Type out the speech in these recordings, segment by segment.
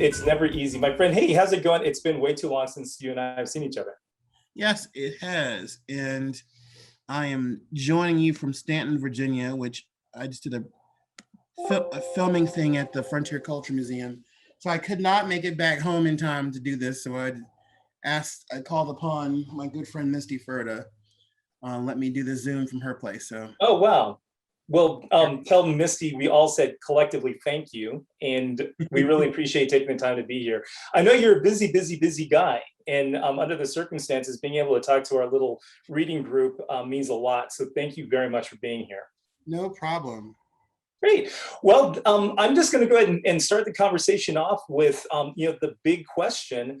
It's never easy. My friend, hey, how's it going? It's been way too long since you and I have seen each other. Yes, it has. And I am joining you from Stanton, Virginia, which I just did a filming thing at the Frontier Culture Museum. So I could not make it back home in time to do this. So I called upon my good friend Misty Fur to let me do the Zoom from her place. So, Oh, wow. Well, tell Misty we all said collectively thank you, and we really appreciate taking the time to be here. I know you're a busy, busy, busy guy, and under the circumstances, being able to talk to our little reading group means a lot. So thank you very much for being here. no problem. Great. Well, I'm just going to go ahead and start the conversation off with, the big question.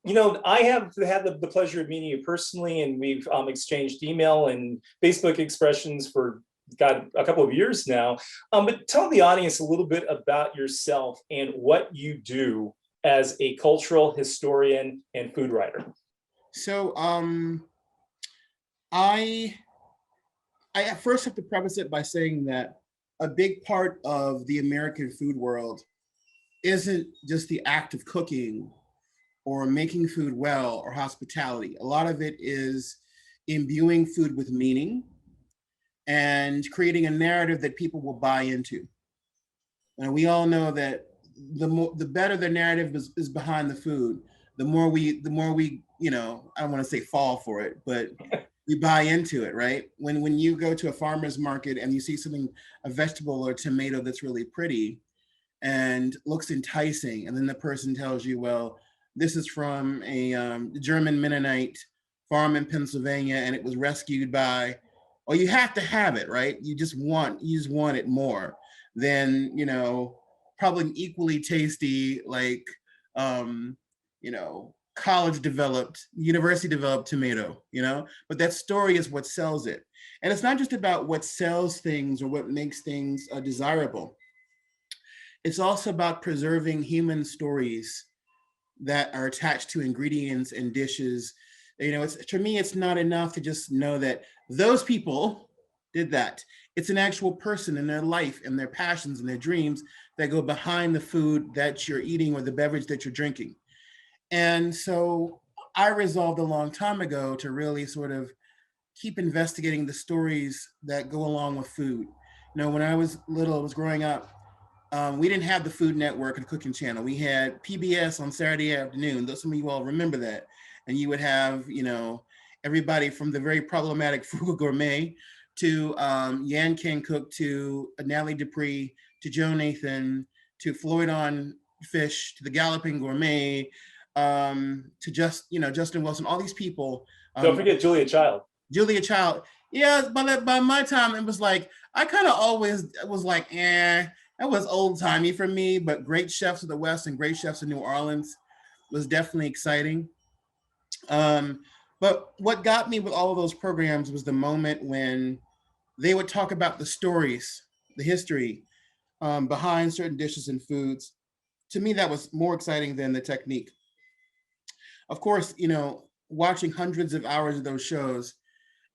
I have had the pleasure of meeting you personally, and we've exchanged email and Facebook expressions for a couple of years now. But tell the audience a little bit about yourself and what you do as a cultural historian and food writer. So, I at first have to preface it by saying that a big part of the American food world isn't just the act of cooking or making food well or hospitality. A lot of it is imbuing food with meaning and creating a narrative that people will buy into. And we all know that the better the narrative is behind the food, the more we, I don't want to say fall for it, but we buy into it, right? When you go to a farmer's market and you see something, a vegetable or a tomato that's really pretty and looks enticing, and then the person tells you, well, this is from a German Mennonite farm in Pennsylvania, and it was rescued by, well, you have to have it, right? You just want it more than, probably equally tasty, like, college developed, university developed tomato, but that story is what sells it. And it's not just about what sells things or what makes things desirable. It's also about preserving human stories that are attached to ingredients and dishes. For me, it's not enough to just know that those people did that. It's an actual person in their life and their passions and their dreams that go behind the food that you're eating or the beverage that you're drinking. And so I resolved a long time ago to really sort of keep investigating the stories that go along with food. When I was little, I was growing up, we didn't have the Food Network and Cooking Channel. We had PBS on Saturday afternoon. Some of you all remember that. And you would have, everybody from the very problematic Frugal Gourmet to Yan Can Cook to Natalie Dupree to Joe Nathan to Floyd on Fish to the Galloping Gourmet to Justin Wilson, all these people. Don't forget Julia Child. Julia Child. Yeah, by my time, it was like, I kind of always was like, that was old timey for me, but Great Chefs of the West and Great Chefs of New Orleans was definitely exciting. But what got me with all of those programs was the moment when they would talk about the stories, the history behind certain dishes and foods. To me, that was more exciting than the technique. Of course, watching hundreds of hours of those shows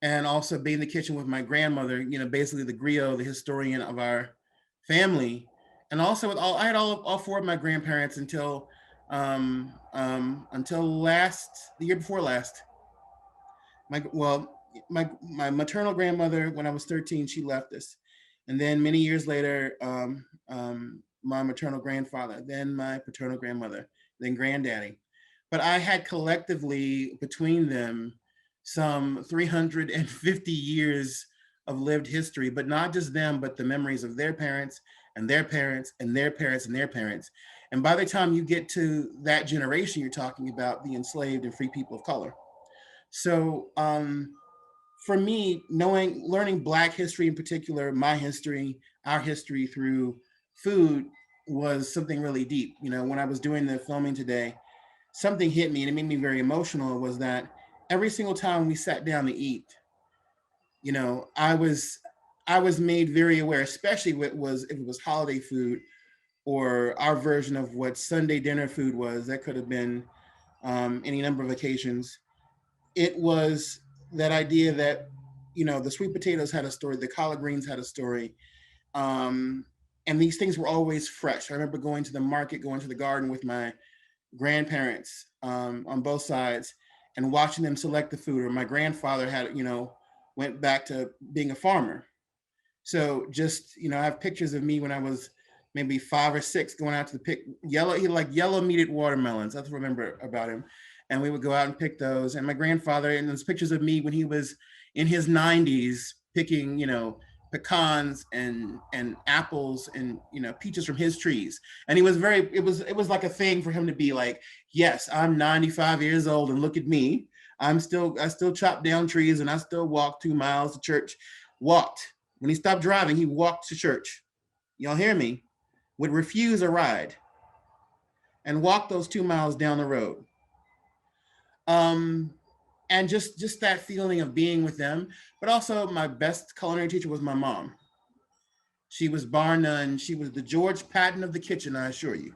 and also being in the kitchen with my grandmother, basically the griot, the historian of our family. And also I had all four of my grandparents until the year before last. My maternal grandmother, when I was 13, she left us. And then many years later, my maternal grandfather, then my paternal grandmother, then granddaddy. But I had collectively between them some 350 years of lived history, but not just them, but the memories of their parents and their parents and their parents and their parents. And by the time you get to that generation, you're talking about the enslaved and free people of color. So for me, learning Black history in particular, my history, our history through food was something really deep. When I was doing the filming today, something hit me and it made me very emotional, was that every single time we sat down to eat, I was made very aware, especially if it was holiday food or our version of what Sunday dinner food was. That could have been any number of occasions. It was that idea that, the sweet potatoes had a story, the collard greens had a story. And And these things were always fresh. I remember going to the market, going to the garden with my grandparents on both sides and watching them select the food. Or my grandfather had, went back to being a farmer. So just, I have pictures of me when I was maybe 5 or 6 going out to the pick yellow, he liked yellow meated watermelons. That's what I remember about him. And we would go out and pick those. And my grandfather, and there's pictures of me when he was in his 90s picking, pecans and apples and peaches from his trees. And he was it was like a thing for him to be like, yes, I'm 95 years old and look at me. I still chop down trees and I still walk 2 miles to church. Walked. When he stopped driving, he walked to church. Y'all hear me? Would refuse a ride and walk those 2 miles down the road. And just that feeling of being with them. But also my best culinary teacher was my mom. She was bar none. She was the George Patton of the kitchen, I assure you.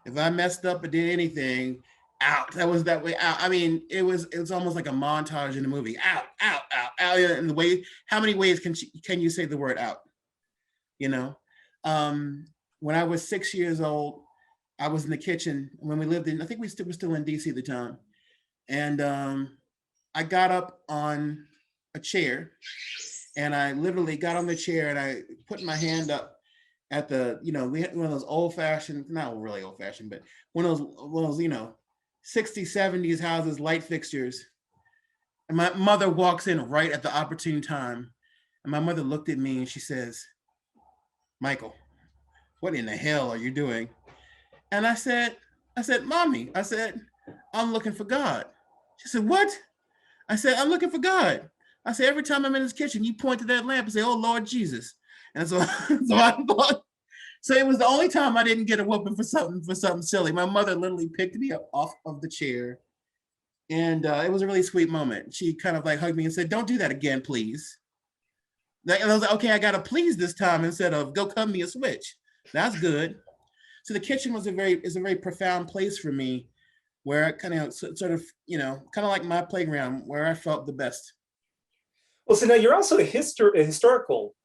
If I messed up or did anything, out. That was that way out. I mean, it was almost like a montage in a movie. Out, out, out, out. And the way, how many ways can you say the word out? When I was 6 years old, I was in the kitchen when we lived in, I think we were still in DC at the time. And I got up on a chair and I literally got on the chair and I put my hand up at the, we had one of those old fashioned, not really old fashioned, but one of those, 60s, 70s houses, light fixtures. And my mother walks in right at the opportune time. And my mother looked at me and she says, Michael, what in the hell are you doing? And I said, Mommy, I'm looking for God. She said, what? I said, I'm looking for God. I said, every time I'm in this kitchen, you point to that lamp and say, oh, Lord Jesus. And so I thought, so it was the only time I didn't get a whooping for something silly. My mother literally picked me up off of the chair. And it was a really sweet moment. She kind of like hugged me and said, don't do that again, please. And I was like, okay, I got to please this time instead of go cut me a switch. That's good. So the kitchen is a very profound place for me, where I kind of sort of, kind of like my playground, where I felt the best. Well, so now you're also a historical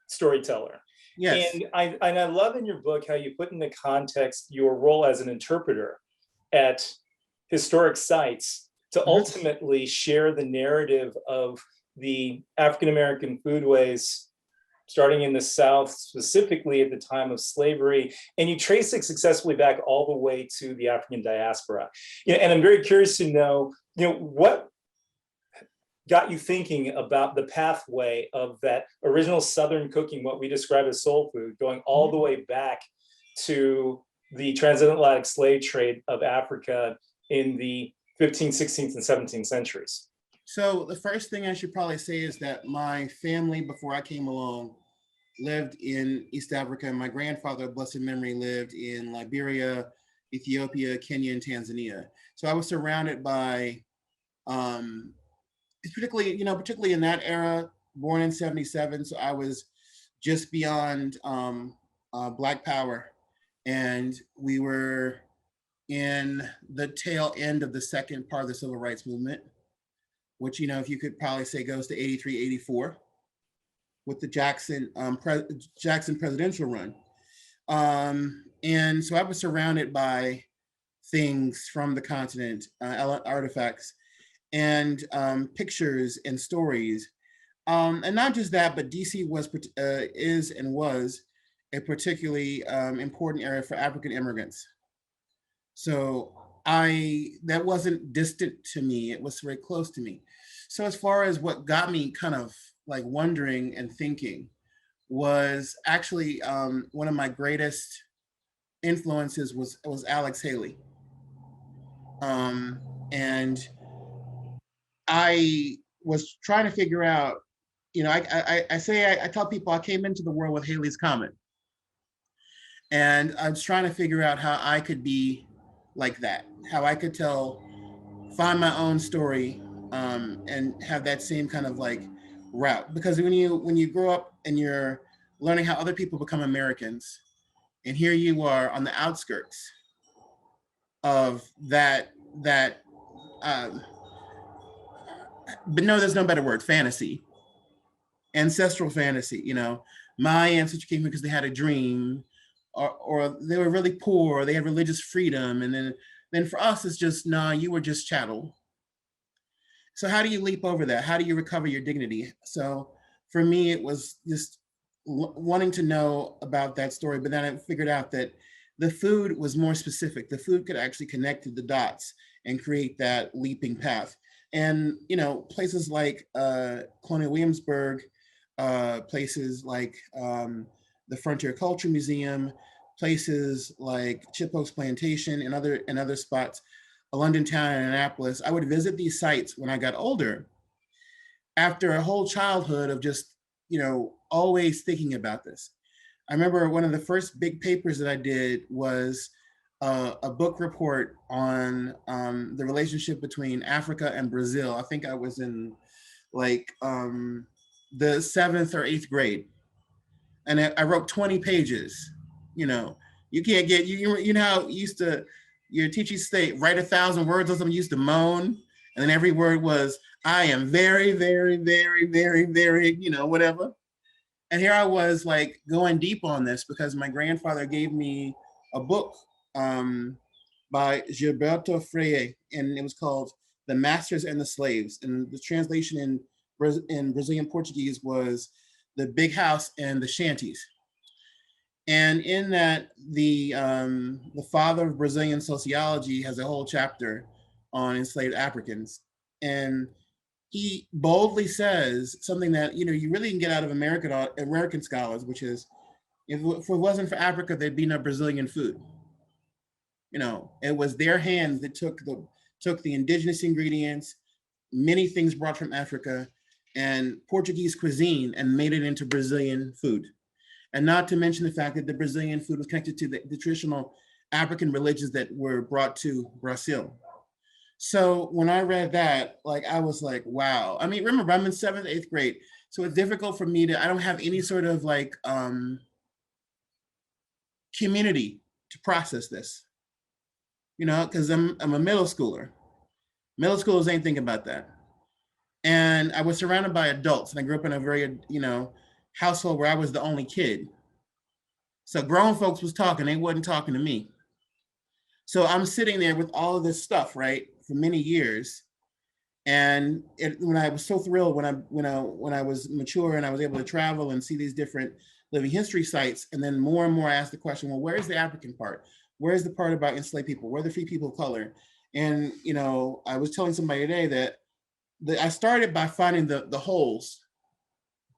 storyteller. Yes. And I love in your book how you put into context your role as an interpreter at historic sites to ultimately share the narrative of the African-American foodways starting in the South, specifically at the time of slavery, and you trace it successfully back all the way to the African diaspora. And I'm very curious to know, what got you thinking about the pathway of that original Southern cooking, what we describe as soul food, going all the way back to the transatlantic slave trade of Africa in the 15th, 16th, and 17th centuries. So the first thing I should probably say is that my family, before I came along, lived in East Africa. And my grandfather, blessed memory, lived in Liberia, Ethiopia, Kenya, and Tanzania. So I was surrounded by, particularly in that era, born in 77. So I was just beyond Black Power. And we were in the tail end of the second part of the civil rights movement, which, if you could probably say goes to 83, 84 with the Jackson presidential run. And so I was surrounded by things from the continent, artifacts and pictures and stories. And not just that, but DC is and was a particularly important area for African immigrants. So that wasn't distant to me, it was very close to me. So as far as what got me kind of like wondering and thinking was actually one of my greatest influences was Alex Haley. And I was trying to figure out, I tell people I came into the world with Haley's Comet. And I was trying to figure out how I could be like that, how I could find my own story and have that same kind of like route. Because when you grow up and you're learning how other people become Americans, and here you are on the outskirts of that but no, there's no better word, fantasy, ancestral fantasy, My ancestors came here because they had a dream, or they were really poor, or they had religious freedom. And then for us, it's just, nah, you were just chattel. So how do you leap over that? How do you recover your dignity? So for me, it was just wanting to know about that story, but then I figured out that the food was more specific. The food could actually connect to the dots and create that leaping path. And places like Colonial Williamsburg, places like the Frontier Culture Museum, places like Chip Oaks Plantation, and other spots, London Town and Annapolis. I would visit these sites when I got older, after a whole childhood of just always thinking about this. I remember one of the first big papers that I did was a book report on the relationship between Africa and Brazil. I think I was in like the 7th or 8th grade, and I wrote 20 pages. You can't get you know how used to your teacher used to say write 1,000 words or something. You used to moan, and then every word was I am very, very, very, very, very, whatever. And here I was like going deep on this because my grandfather gave me a book by Gilberto Freire, and it was called The Masters and the Slaves. And the translation in Brazilian Portuguese was The Big House and the Shanties. And in that, the father of Brazilian sociology has a whole chapter on enslaved Africans. And he boldly says something that you really can get out of American scholars, which is, if it wasn't for Africa, there'd be no Brazilian food. It was their hands that took the indigenous ingredients, many things brought from Africa, and Portuguese cuisine, and made it into Brazilian food. And not to mention the fact that the Brazilian food was connected to the traditional African religions that were brought to Brazil. So when I read that, like, I was like, wow. I mean, remember, I'm in 7th, 8th grade. So it's difficult for me I don't have any sort of like community to process this, because I'm a middle schooler. Middle schoolers ain't thinking about that. And I was surrounded by adults, and I grew up in a very, household where I was the only kid. So grown folks was talking, they wasn't talking to me. So I'm sitting there with all of this stuff, right, for many years. And when I was so thrilled when I was mature and I was able to travel and see these different living history sites, and then more and more I asked the question, well, where's the African part? Where's the part about enslaved people? Where are the free people of color? And I was telling somebody today that I started by finding the holes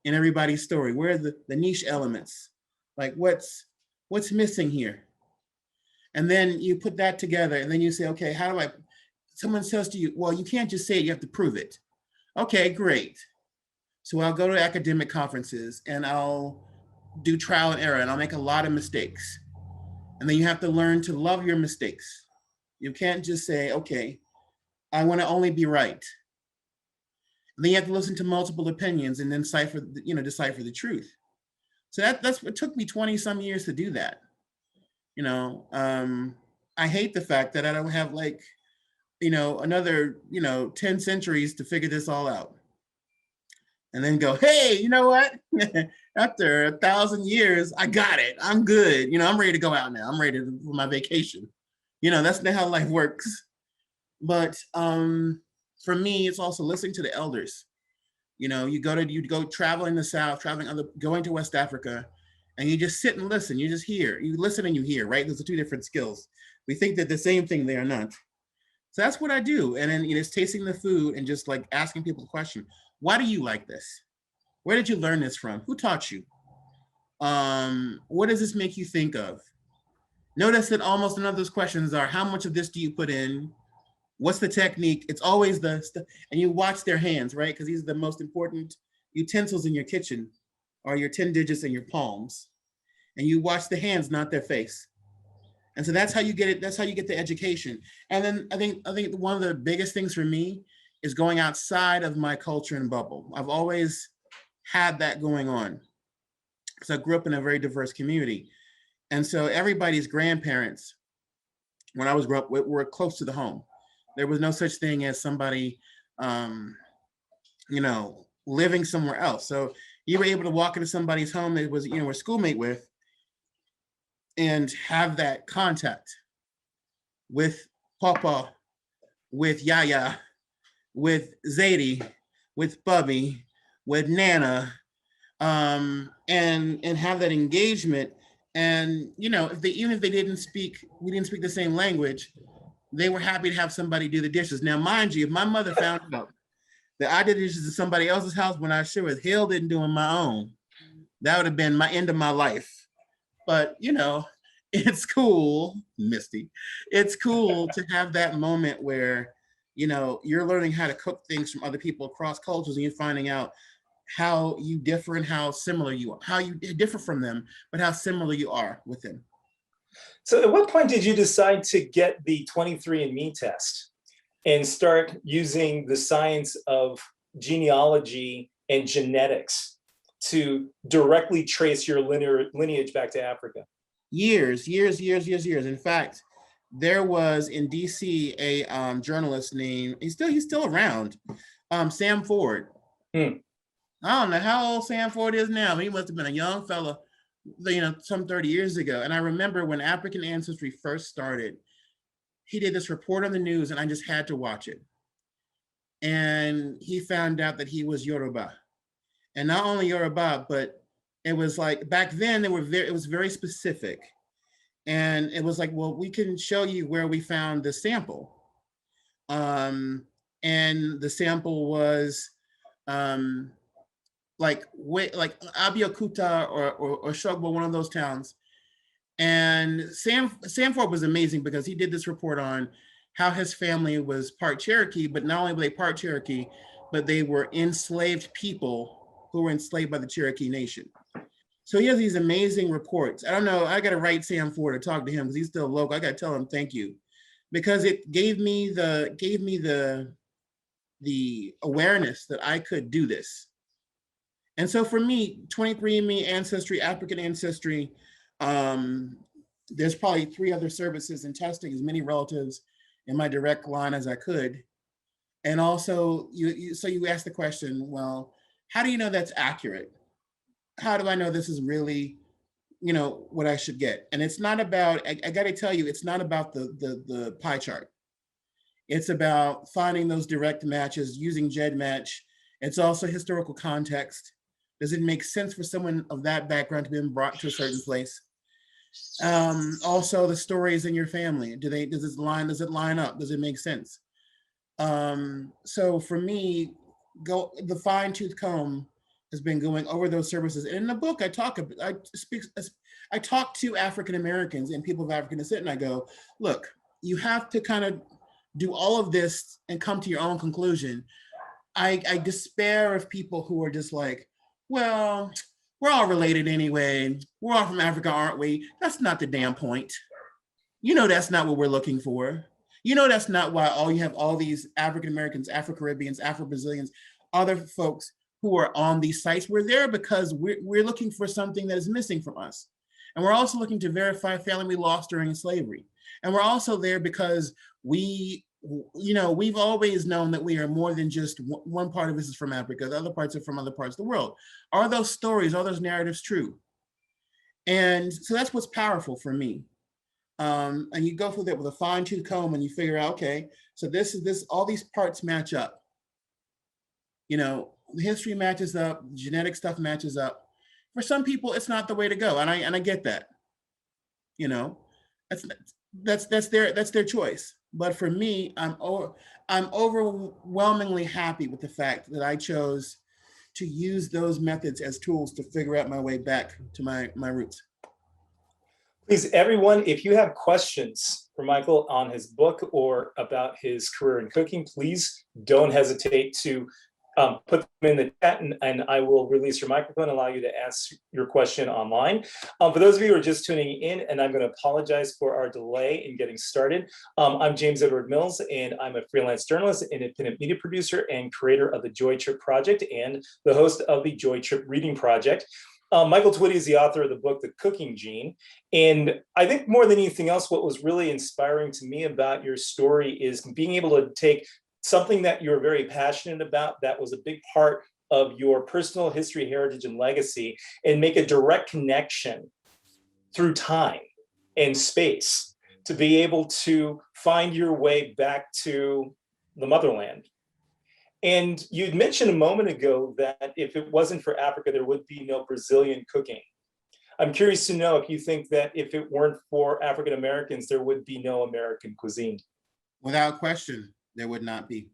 in everybody's story. Where are the niche elements? Like what's missing here? And then you put that together, and then you say, okay, how do someone says to you, well, you can't just say it, you have to prove it. Okay, great. So I'll go to academic conferences and I'll do trial and error, and I'll make a lot of mistakes. And then you have to learn to love your mistakes. You can't just say, okay, I want to only be right. And then you have to listen to multiple opinions and then decipher the truth. So that's what took me 20 some years to do that. I hate the fact that I don't have another 10 centuries to figure this all out. And then go, hey, you know what? After 1,000 years, I got it. I'm good. I'm ready to go out now. I'm ready for my vacation. That's not how life works. But for me, it's also listening to the elders. You go traveling the South, going to West Africa, and you just sit and listen. You just hear. You listen and you hear, right? Those are two different skills. We think that the same thing, they are not. So that's what I do. And then it's tasting the food and just like asking people the question, why do you like this? Where did you learn this from? Who taught you? What does this make you think of? Notice that almost none of those questions are, how much of this do you put in? What's the technique? It's always and you watch their hands, right? Because these are the most important utensils in your kitchen, are your 10 digits and your palms. And you watch the hands, not their face. And so that's how you get it. That's how you get the education. And then I think one of the biggest things for me is going outside of my culture and bubble. I've always had that going on. So I grew up in a very diverse community. And so everybody's grandparents, when I was growing up, were close to the home. There was no such thing as somebody, living somewhere else. So You were able to walk into somebody's home that was, a schoolmate with, and have that contact with Papa, with Yaya, with Zadie, with Bubby, with Nana, and have that engagement. And even if they didn't speak, we didn't speak the same language, they were happy to have somebody do the dishes. Now, mind you, if my mother found out that I did dishes at somebody else's house when I sure as hell didn't do on my own, that would have been my end of my life. But it's cool, Misty. It's cool to have that moment where you're learning how to cook things from other people across cultures, and you're finding out how you differ and how similar you are, how you differ from them, but how similar you are with them. So at what point did you decide to get the 23andMe test and start using the science of genealogy and genetics to directly trace your lineage back to Africa? Years. In fact, there was in DC a journalist named, he's still around, Sam Ford. I don't know how old Sam Ford is now, but he must have been a young fella, some 30 years ago. And I remember when African Ancestry first started, he did this report on the news, and I just had to watch it. And he found out that he was Yoruba. And not only Yoruba, but it was like, back then it was very specific. And it was like, well, we can show you where we found the sample. And the sample was like Abeokuta or Shogbo, one of those towns. And Sam Ford was amazing because he did this report on how his family was part Cherokee, but not only were they part Cherokee, but they were enslaved people who were enslaved by the Cherokee Nation. So he has these amazing reports. I don't know, I got to write Sam Ford or talk to him because he's still local. I got to tell him thank you, because it gave me the awareness that I could do this. And so for me, 23andMe, Ancestry, African Ancestry, there's probably 3 other services and testing as many relatives in my direct line as I could. And also, so you ask the question, well, how do you know that's accurate? How do I know this is really, what I should get? And it's not about, I got to tell you, it's not about the pie chart. It's about finding those direct matches, using GEDmatch. It's also historical context. Does it make sense for someone of that background to be brought to a certain place? Also, the stories in your family. Does it line up? Does it make sense? So for me, the fine-tooth comb has been going over those services. And in the book, I talk to African Americans and people of African descent, and I go, look, you have to kind of do all of this and come to your own conclusion. I despair of people who are just like, well, we're all related anyway. We're all from Africa, aren't we? That's not the damn point. That's not what we're looking for. That's not why you have all these African Americans, Afro-Caribbeans, Afro-Brazilians, other folks who are on these sites. We're there because we're looking for something that is missing from us. And we're also looking to verify family we lost during slavery. And we're also there because we've always known that we are more than just one part of us is from Africa, the other parts are from other parts of the world. Are those stories, are those narratives true? And so that's what's powerful for me. And you go through that with a fine-tooth comb and you figure out, okay, so all these parts match up. The history matches up, the genetic stuff matches up. For some people, it's not the way to go. And I get that. That's their choice. But for me, I'm overwhelmingly happy with the fact that I chose to use those methods as tools to figure out my way back to my roots. Please, everyone, if you have questions for Michael on his book or about his career in cooking, please don't hesitate to put them in the chat, and I will release your microphone, allow you to ask your question online. For those of you who are just tuning in, and I'm going to apologize for our delay in getting started. I'm James Edward Mills, and I'm a freelance journalist, independent media producer, and creator of the Joy Trip Project, and the host of the Joy Trip Reading Project. Michael Twitty is the author of the book, The Cooking Gene. And I think more than anything else, what was really inspiring to me about your story is being able to take something that you're very passionate about, that was a big part of your personal history, heritage, and legacy and make a direct connection through time and space to be able to find your way back to the motherland. And you'd mentioned a moment ago that if it wasn't for Africa, there would be no Brazilian cooking. I'm curious to know if you think that if it weren't for African Americans, there would be no American cuisine. Without question, there would not be.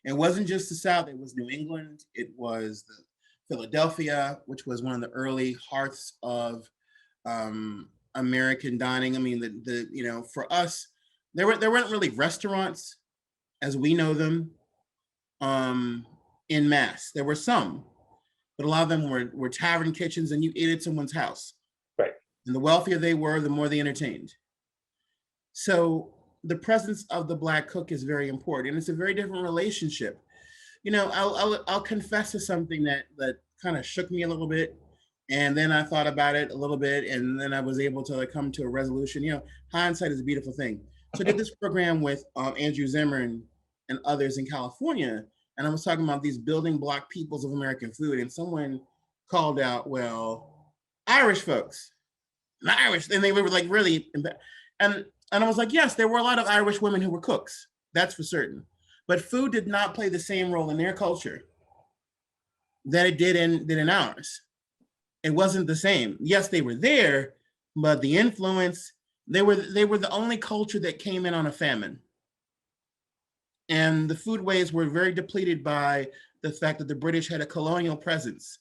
It wasn't just the South, it was New England, it was Philadelphia, which was one of the early hearts of American dining. I mean, for us, there weren't really restaurants as we know them in mass. There were some, but a lot of them were tavern kitchens, and you ate at someone's house. Right. And the wealthier they were, the more they entertained. So the presence of the Black cook is very important. It's a very different relationship. I'll confess to something that kind of shook me a little bit. And then I thought about it a little bit, and then I was able to come to a resolution. Hindsight is a beautiful thing. So I did this program with Andrew Zimmern and others in California, and I was talking about these building block peoples of American food, and someone called out, well, Irish folks, and they were like really, and I was like, yes, there were a lot of Irish women who were cooks, that's for certain, but food did not play the same role in their culture that it did in ours. It wasn't the same. Yes, they were there, but the influence, they were the only culture that came in on a famine. And the foodways were very depleted by the fact that the British had a colonial presence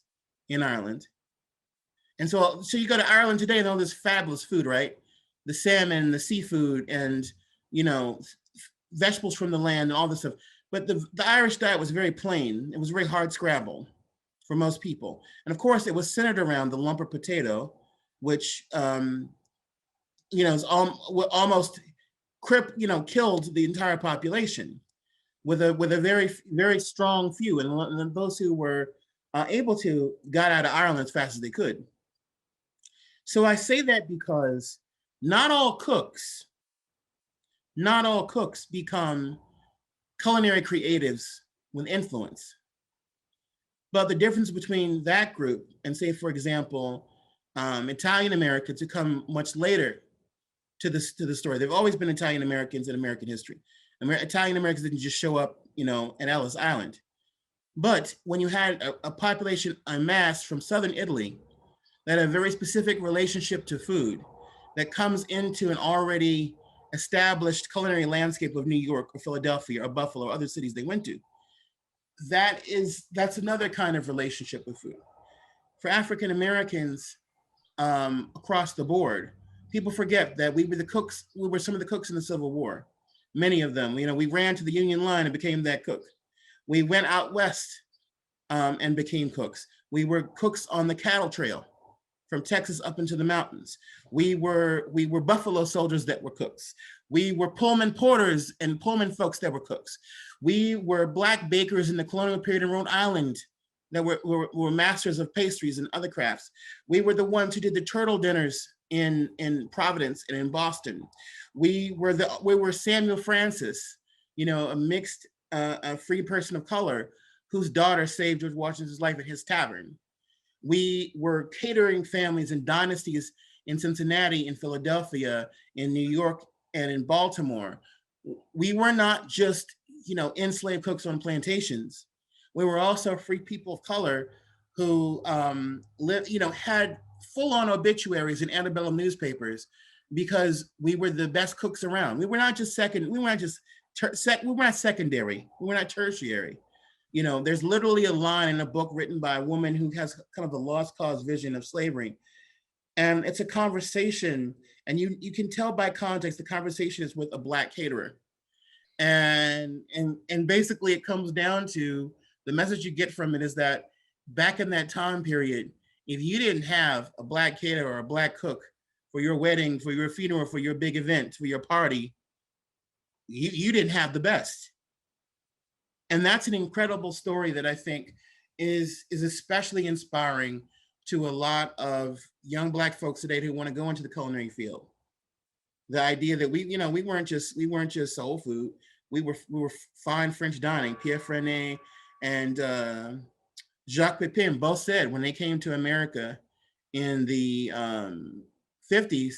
in Ireland. And so you go to Ireland today and all this fabulous food, right? The salmon, the seafood, and vegetables from the land and all this stuff. But the Irish diet was very plain. It was very hard scrabble for most people. And of course, it was centered around the lumper potato, which is almost killed the entire population with a very, very strong few. And those who were able to got out of Ireland as fast as they could. So I say that because not all cooks become culinary creatives with influence. But the difference between that group and, say, for example, Italian Americans who come much later to the story. They've always been Italian Americans in American history. Italian Americans didn't just show up, at Ellis Island. But when you had a population en masse from Southern Italy that had a very specific relationship to food that comes into an already established culinary landscape of New York or Philadelphia or Buffalo or other cities they went to, that's another kind of relationship with food. For African Americans across the board, people forget that we were some of the cooks in the Civil War. Many of them, we ran to the Union line and became that cook. We went out west and became cooks. We were cooks on the cattle trail from Texas up into the mountains. We were Buffalo soldiers that were cooks. We were Pullman porters and Pullman folks that were cooks. We were Black bakers in the colonial period in Rhode Island that were masters of pastries and other crafts. We were the ones who did the turtle dinners in Providence and in Boston. We were Samuel Francis, a mixed, a free person of color whose daughter saved George Washington's life at his tavern. We were catering families and dynasties in Cincinnati, in Philadelphia, in New York, and in Baltimore. We were not just, enslaved cooks on plantations. We were also free people of color who had full-on obituaries in antebellum newspapers because we were the best cooks around. We were not just secondary. We were not tertiary. There's literally a line in a book written by a woman who has kind of a lost cause vision of slavery. And it's a conversation, and you can tell by context, the conversation is with a Black caterer. And basically it comes down to the message you get from it is that back in that time period, if you didn't have a Black caterer or a Black cook for your wedding, for your funeral, for your big event, for your party, you didn't have the best. And that's an incredible story that I think is especially inspiring to a lot of young Black folks today who want to go into the culinary field. The idea that we weren't just soul food. We were fine French dining, Pierre Frenet and Jacques Pepin both said when they came to America in the 50s,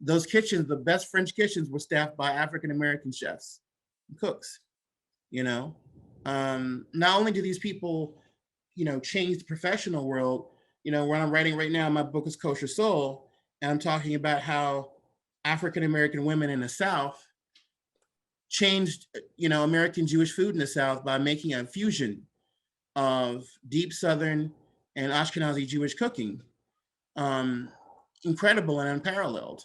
those kitchens, the best French kitchens, were staffed by African-American chefs and cooks, you know. Not only do these people, you know, change the professional world, you know, what I'm writing right now, my book is Kosher Soul, and I'm talking about how African-American women in the South changed, you know, American Jewish food in the South by making a fusion of deep Southern and Ashkenazi Jewish cooking. Incredible and unparalleled.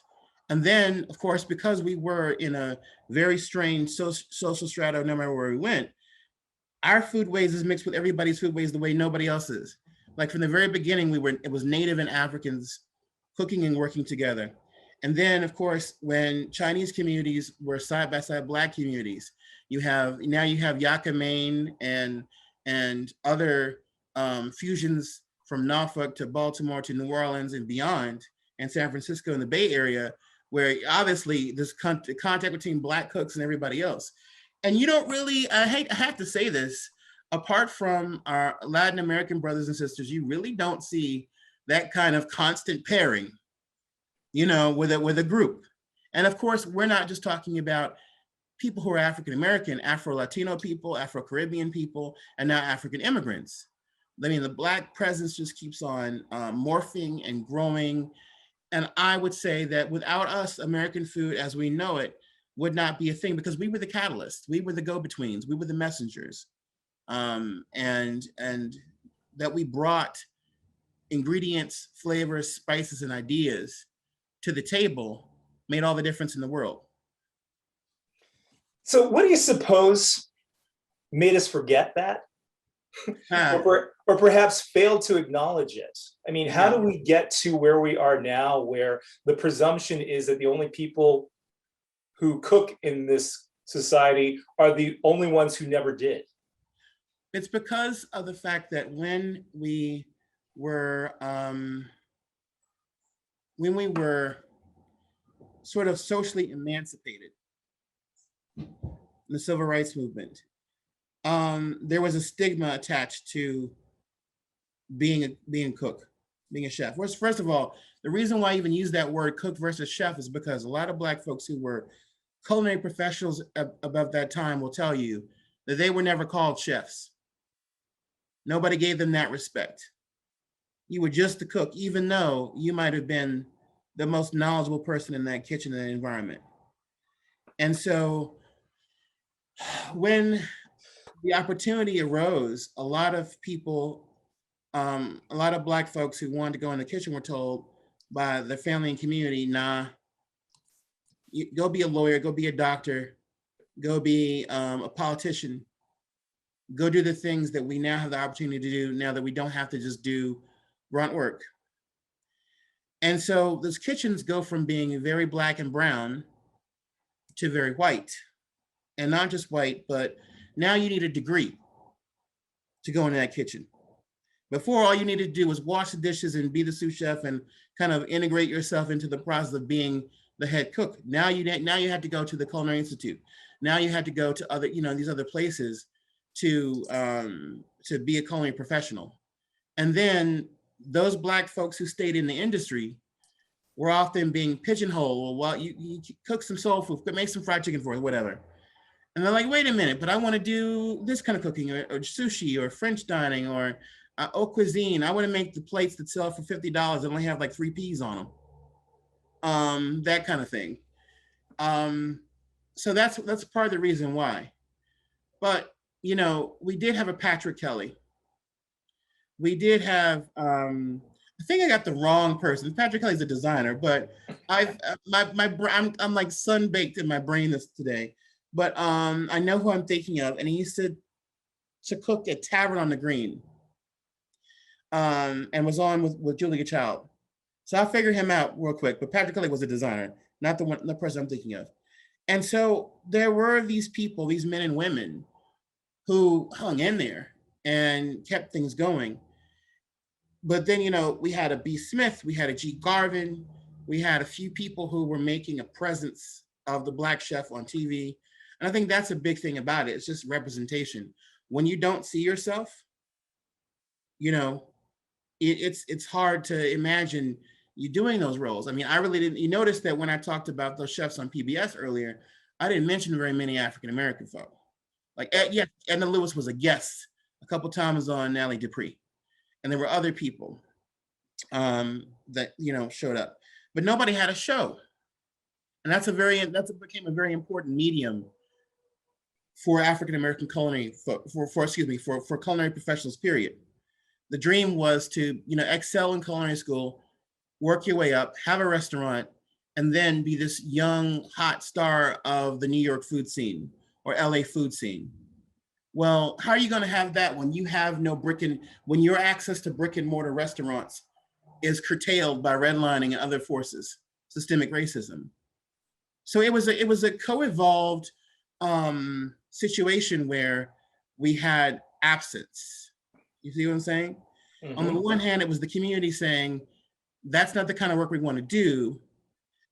And then, of course, because we were in a very strange social strata, no matter where we went, our foodways is mixed with everybody's foodways the way nobody else is. Like from the very beginning, it was Native and Africans cooking and working together. And then, of course, when Chinese communities were side by side Black communities, you have Yakamain and other fusions from Norfolk to Baltimore to New Orleans and beyond, and San Francisco and the Bay Area, where obviously there's contact between Black cooks and everybody else. And you don't really, I have to say this, apart from our Latin American brothers and sisters, you really don't see that kind of constant pairing, you know, with a group. And of course, we're not just talking about people who are African-American, Afro-Latino people, Afro-Caribbean people, and now African immigrants. I mean, the Black presence just keeps on morphing and growing. And I would say that without us, American food as we know it would not be a thing, because we were the catalyst, we were the go-betweens, we were the messengers, and that we brought ingredients, flavors, spices, and ideas to the table made all the difference in the world. So what do you suppose made us forget that? Or perhaps failed to acknowledge it? I mean, how do we get to where we are now, where the presumption is that the only people who cook in this society are the only ones who never did? It's because of the fact that when we were sort of socially emancipated in the civil rights movement, there was a stigma attached to being a cook, being a chef. First of all, the reason why I even use that word cook versus chef is because a lot of Black folks who were culinary professionals above that time will tell you that they were never called chefs. Nobody gave them that respect. You were just the cook, even though you might have been the most knowledgeable person in that kitchen and environment. And so when the opportunity arose, a lot of people, a lot of Black folks who wanted to go in the kitchen were told by their family and community, nah, go be a lawyer, go be a doctor, go be a politician, go do the things that we now have the opportunity to do now that we don't have to just do grunt work. And so those kitchens go from being very Black and brown to very white. And not just white, but now you need a degree to go into that kitchen. Before, all you needed to do was wash the dishes and be the sous chef and kind of integrate yourself into the process of being the head cook. Now you had to go to the Culinary Institute. Now you had to go to other, these other places to be a culinary professional. And then those Black folks who stayed in the industry were often being pigeonholed. Well, you cook some soul food, make some fried chicken for us, whatever. And they're like, wait a minute, but I want to do this kind of cooking, or sushi, or French dining, or haute cuisine. I want to make the plates that sell for $50 and only have like 3 peas on them. That kind of thing. So that's part of the reason why. But we did have a Patrick Kelly. We did have. I think I got the wrong person. Patrick Kelly's a designer, but I'm like sun baked in my brain today. But I know who I'm thinking of, and he used to cook at Tavern on the Green, and was on with Julia Child. So I figured him out real quick. But Patrick Kelly was a designer, not the person I'm thinking of. And so there were these people, these men and women, who hung in there and kept things going. But then, we had a B. Smith, we had a G. Garvin, we had a few people who were making a presence of the Black chef on TV. And I think that's a big thing about it. It's just representation. when you don't see yourself, you know, it's hard to imagine you doing those roles. I mean, I really didn't, you notice that when I talked about those chefs on PBS earlier, I didn't mention very many African-American folk. Like, yeah, Edna Lewis was a guest a couple times on Natalie Dupree. And there were other people that, you know, showed up, but nobody had a show. And became a very important medium for African-American culinary, for culinary professionals, period. The dream was to, you know, excel in culinary school, work your way up, have a restaurant, and then be this young, hot star of the New York food scene or LA food scene. Well, how are you going to have that when you have no when your access to brick and mortar restaurants is curtailed by redlining and other forces, systemic racism? So it was a co-evolved situation where we had absence. You see what I'm saying? Mm-hmm. On the one hand, it was the community saying, that's not the kind of work we want to do.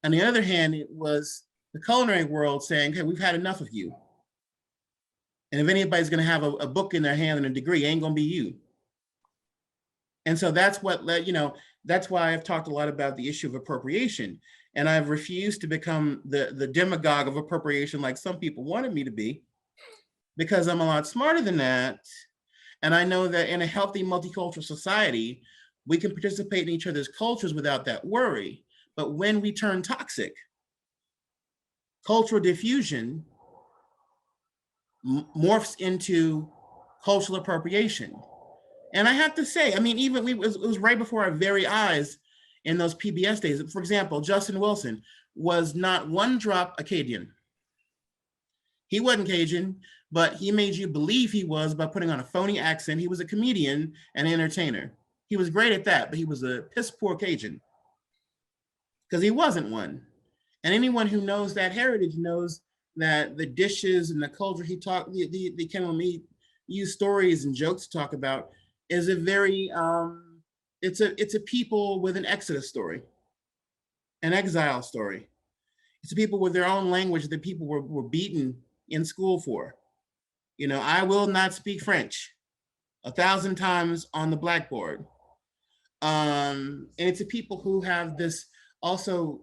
On the other hand, it was the culinary world saying, hey, we've had enough of you. And if anybody's going to have a book in their hand and a degree, it ain't going to be you. And so that's what led, you know, that's why I've talked a lot about the issue of appropriation. And I've refused to become the demagogue of appropriation like some people wanted me to be, because I'm a lot smarter than that. And I know that in a healthy multicultural society, we can participate in each other's cultures without that worry. But when we turn toxic, cultural diffusion morphs into cultural appropriation. And I have to say, I mean, even it was right before our very eyes in those PBS days. For example, Justin Wilson was not one drop Acadian. He wasn't Cajun, but he made you believe he was by putting on a phony accent. He was a comedian and entertainer. He was great at that, but he was a piss poor Cajun because he wasn't one. And anyone who knows that heritage knows that the dishes and the culture he talked, the kind of use stories and jokes to talk about is a very, it's a people with an exodus story, an exile story. It's a people with their own language that people were beaten in school for. You know, I will not speak French 1,000 times on the blackboard. And it's a people who have this also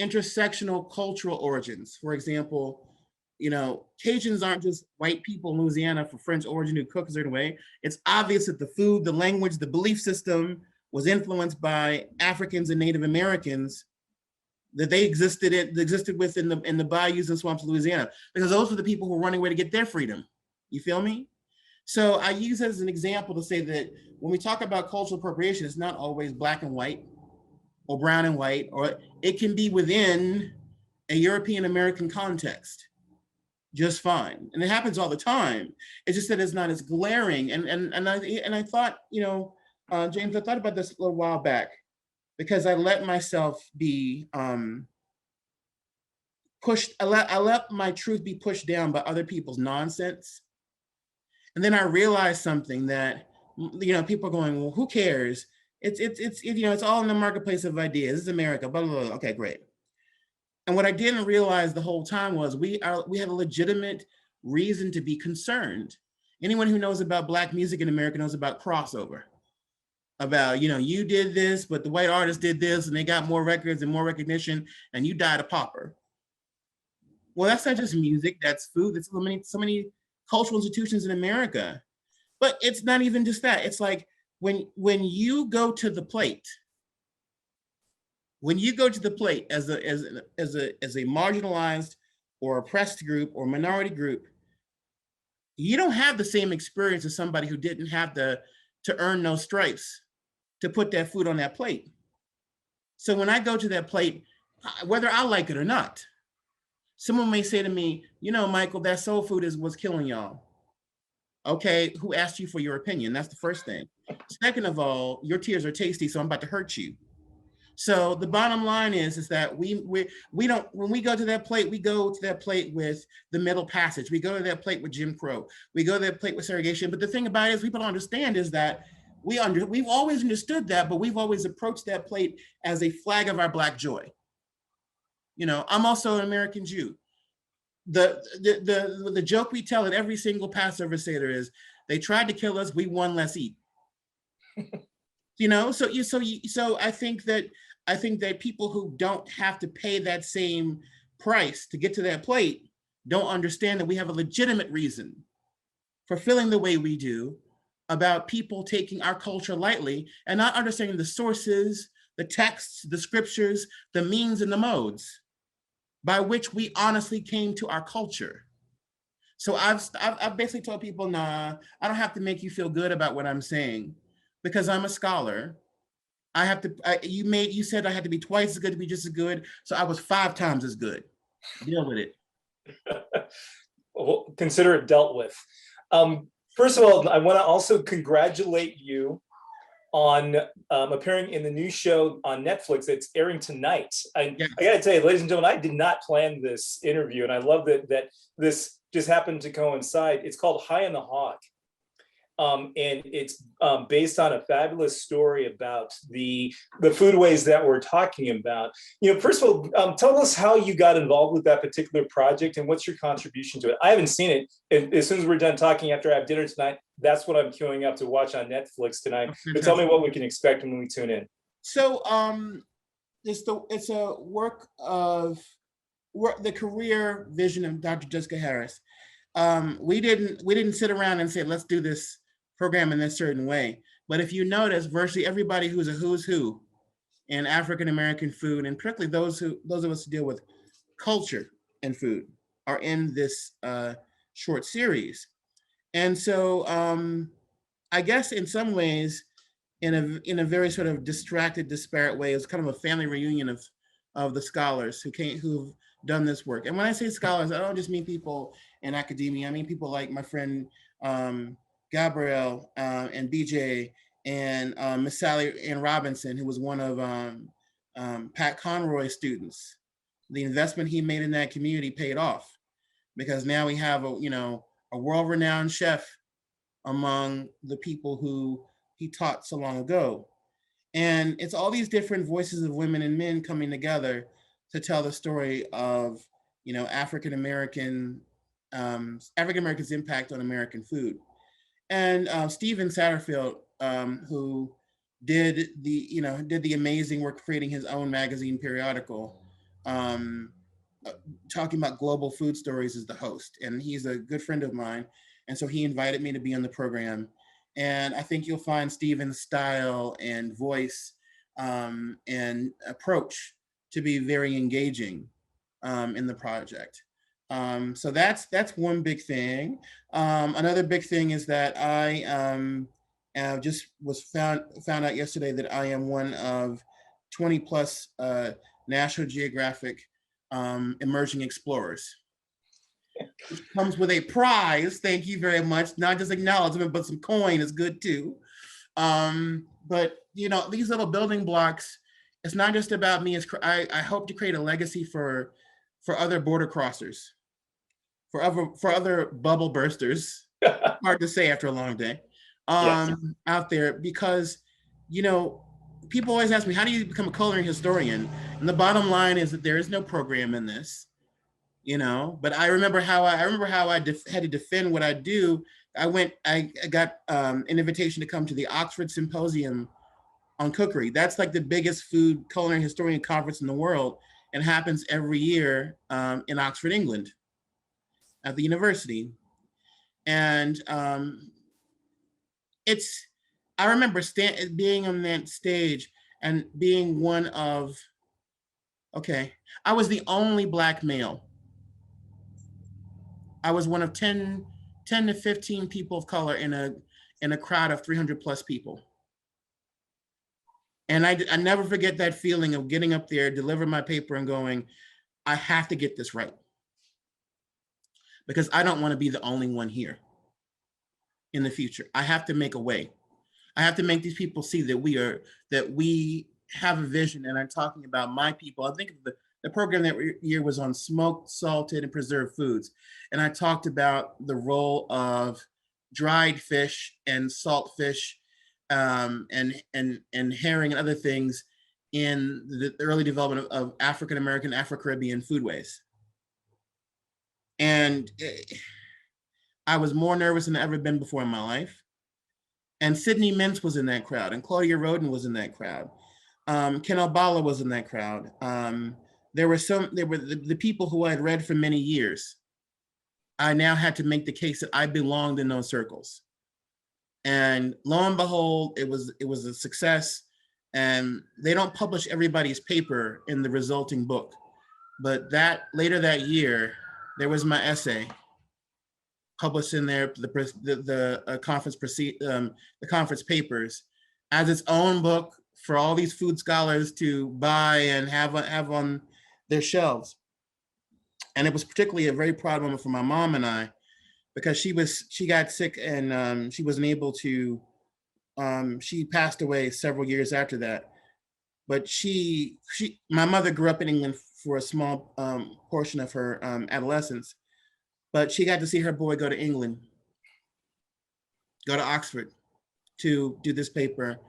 intersectional cultural origins. For example, you know, Cajuns aren't just white people in Louisiana for French origin who cook a certain way. It's obvious that the food, the language, the belief system was influenced by Africans and Native Americans that they existed with in the bayous and swamps of Louisiana, because those were the people who were running away to get their freedom. You feel me? So I use it as an example to say that when we talk about cultural appropriation, it's not always black and white or brown and white, or it can be within a European American context just fine. And it happens all the time. It's just that it's not as glaring. And I thought, you know, James, I thought about this a little while back because I let myself be pushed. I let my truth be pushed down by other people's nonsense. And then I realized something that, you know, people are going, well, who cares? It's you know, it's all in the marketplace of ideas. This is America, blah, blah, blah. Okay, great. And what I didn't realize the whole time was we had a legitimate reason to be concerned. Anyone who knows about Black music in America knows about crossover. About, you know, you did this, but the white artist did this, and they got more records and more recognition, and you died a pauper. Well, that's not just music, that's food, that's so many cultural institutions in America. But it's not even just that. It's like when you go to the plate, as a marginalized or oppressed group or minority group, you don't have the same experience as somebody who didn't have to earn those stripes to put that food on that plate. So when I go to that plate, whether I like it or not, someone may say to me, you know, Michael, that soul food is what's killing y'all. Okay, who asked you for your opinion? That's the first thing. Second of all, your tears are tasty, so I'm about to hurt you. So the bottom line is that we don't, when we go to that plate, we go to that plate with the Middle Passage. We go to that plate with Jim Crow. We go to that plate with segregation. But the thing about it is people don't understand is that we've always understood that, but we've always approached that plate as a flag of our Black joy. You know, I'm also an American Jew. the joke we tell at every single Passover Seder is, they tried to kill us, we won, let's eat. You know, so I think that people who don't have to pay that same price to get to that plate don't understand that we have a legitimate reason for feeling the way we do about people taking our culture lightly and not understanding the sources, the texts, the scriptures, the means and the modes by which we honestly came to our culture. So I've basically told people, nah, I don't have to make you feel good about what I'm saying because I'm a scholar. I have to, you said I had to be twice as good to be just as good. So I was 5 times as good. Deal with it. Well, consider it dealt with. First of all, I want to also congratulate you on appearing in the new show on Netflix. It's airing tonight. Yes. I got to tell you, ladies and gentlemen, I did not plan this interview, and I love that this just happened to coincide. It's called High on the Hog. And it's based on a fabulous story about the foodways that we're talking about. You know, first of all, tell us how you got involved with that particular project and what's your contribution to it. I haven't seen it. And as soon as we're done talking after I have dinner tonight, that's what I'm queuing up to watch on Netflix tonight. But tell me what we can expect when we tune in. So it's a work of the career vision of Dr. Jessica Harris. We didn't sit around and say, let's do this program in this certain way. But if you notice, virtually everybody who's a who's who in African American food, and particularly those of us who deal with culture and food, are in this short series. And so I guess in some ways, in a very sort of distracted, disparate way, it's kind of a family reunion of the scholars who've done this work. And when I say scholars, I don't just mean people in academia. I mean people like my friend Gabrielle and BJ and Miss Sally Ann Robinson, who was one of Pat Conroy's students. The investment he made in that community paid off because now we have a world-renowned chef among the people who he taught so long ago. And it's all these different voices of women and men coming together to tell the story of, African Americans' impact on American food. And Stephen Satterfield, who did the amazing work creating his own magazine periodical, talking about global food stories, is the host. And he's a good friend of mine. And so he invited me to be on the program. And I think you'll find Stephen's style and voice and approach to be very engaging in the project. So that's one big thing. Another big thing is that I just was found out yesterday that I am one of 20 plus National Geographic emerging explorers. Which comes with a prize. Thank you very much. Not just acknowledgement, but some coin is good too. But these little building blocks, it's not just about me. I hope to create a legacy for other border crossers, for other bubble bursters. Hard to say after a long day. Yes. Out there, because people always ask me, how do you become a culinary historian? And the bottom line is that there is no program in this. But I remember how I had to defend what I do. I got an invitation to come to the Oxford Symposium on cookery. That's like the biggest food culinary historian conference in the world, and happens every year in Oxford, England, at the university. And I remember being on that stage and being one of, I was the only Black male. I was one of 10 to 15 people of color in a crowd of 300 plus people. And I never forget that feeling of getting up there, delivering my paper and going, I have to get this right. Because I don't want to be the only one here in the future. I have to make a way. I have to make these people see that we have a vision, and I'm talking about my people. I think of the program that year was on smoked, salted, and preserved foods. And I talked about the role of dried fish and salt fish and herring and other things in the early development of African-American, Afro-Caribbean foodways. And I was more nervous than I've ever been before in my life. And Sydney Mintz was in that crowd, and Claudia Roden was in that crowd. Ken Albala was in that crowd. There were the people who I had read for many years. I now had to make the case that I belonged in those circles. And lo and behold, it was a success. And they don't publish everybody's paper in the resulting book. But later that year, there was my essay published in there, the conference papers, as its own book for all these food scholars to buy and have on their shelves. And it was particularly a very proud moment for my mom and I, because she got sick and she wasn't able to. She passed away several years after that. But my mother grew up in England for a small portion of her adolescence. But she got to see her boy go to England, go to Oxford to do this paper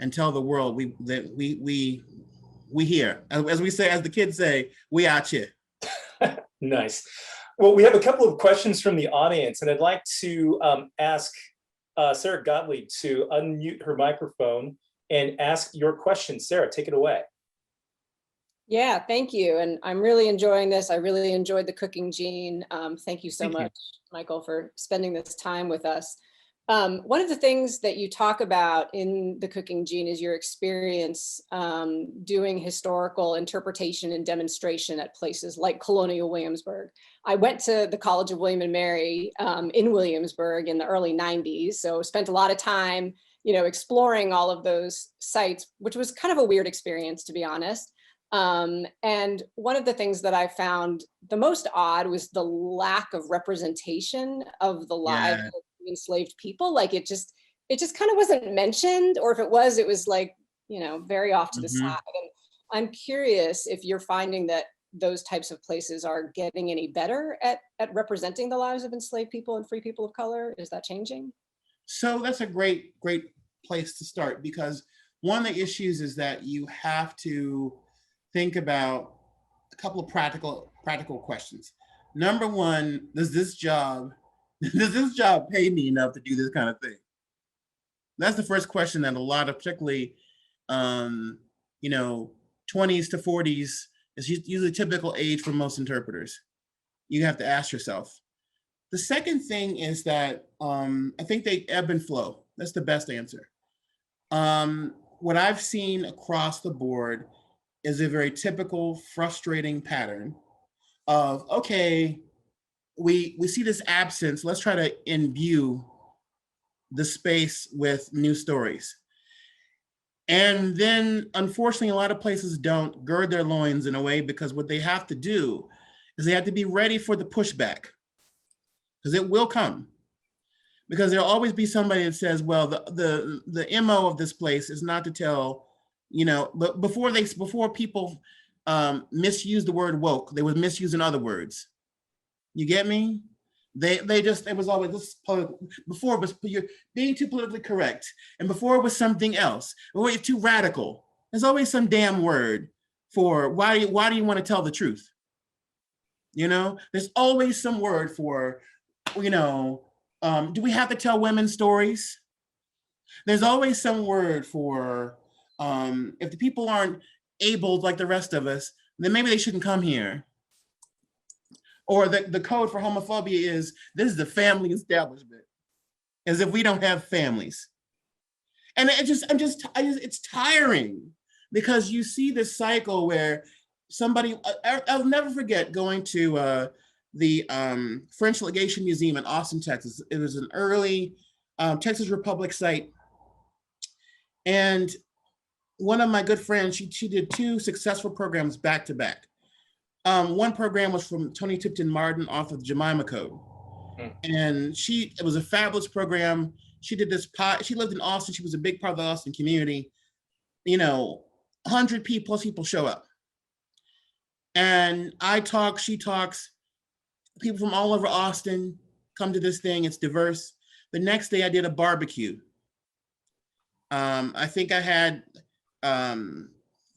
and tell the world that we here. As we say, as the kids say, we out here. Nice. Well, we have a couple of questions from the audience, and I'd like to ask Sarah Gottlieb to unmute her microphone and ask your question. Sarah, take it away. Yeah, thank you. And I'm really enjoying this. I really enjoyed the cooking gene. Thank you so much, Michael, for spending this time with us. One of the things that you talk about in the cooking gene is your experience doing historical interpretation and demonstration at places like Colonial Williamsburg. I went to the College of William and Mary in Williamsburg in the early 90s, so spent a lot of time, exploring all of those sites, which was kind of a weird experience, to be honest. And one of the things that I found the most odd was the lack of representation of the lives of enslaved people. Like it just kind of wasn't mentioned, or if it was like, very off to the side. And I'm curious if you're finding that those types of places are getting any better at representing the lives of enslaved people and free people of color. Is that changing? So that's a great place to start, because one of the issues is that you have to think about a couple of practical questions. Number one, does this job pay me enough to do this kind of thing? That's the first question that a lot of, particularly, 20s to 40s is usually typical age for most interpreters. You have to ask yourself. The second thing is that I think they ebb and flow. That's the best answer. What I've seen across the board is a very typical frustrating pattern of, okay, we see this absence, let's try to imbue the space with new stories. And then unfortunately, a lot of places don't gird their loins in a way, because what they have to do is they have to be ready for the pushback, because it will come. Because there'll always be somebody that says, well, the MO of this place is not to tell, but before people misuse the word woke, they were misusing other words. You get me? It was always this before it was, you're being too politically correct, and before it was something else, or you're too radical. There's always some damn word for why do you want to tell the truth? There's always some word for, do we have to tell women's stories? There's always some word for, if the people aren't abled like the rest of us, then maybe they shouldn't come here. Or the code for homophobia is, this is the family establishment, as if we don't have families. And it's tiring, because you see this cycle where somebody, I'll never forget going to the French Legation Museum in Austin, Texas. It was an early Texas Republic site. And one of my good friends, she did two successful programs back to back. One program was from Tony Tipton Martin, author of the Jemima Code. And it was a fabulous program. She did this she lived in Austin. She was a big part of the Austin community. 100 plus people show up. And I talk, she talks. People from all over Austin come to this thing. It's diverse. The next day I did a barbecue. I think I had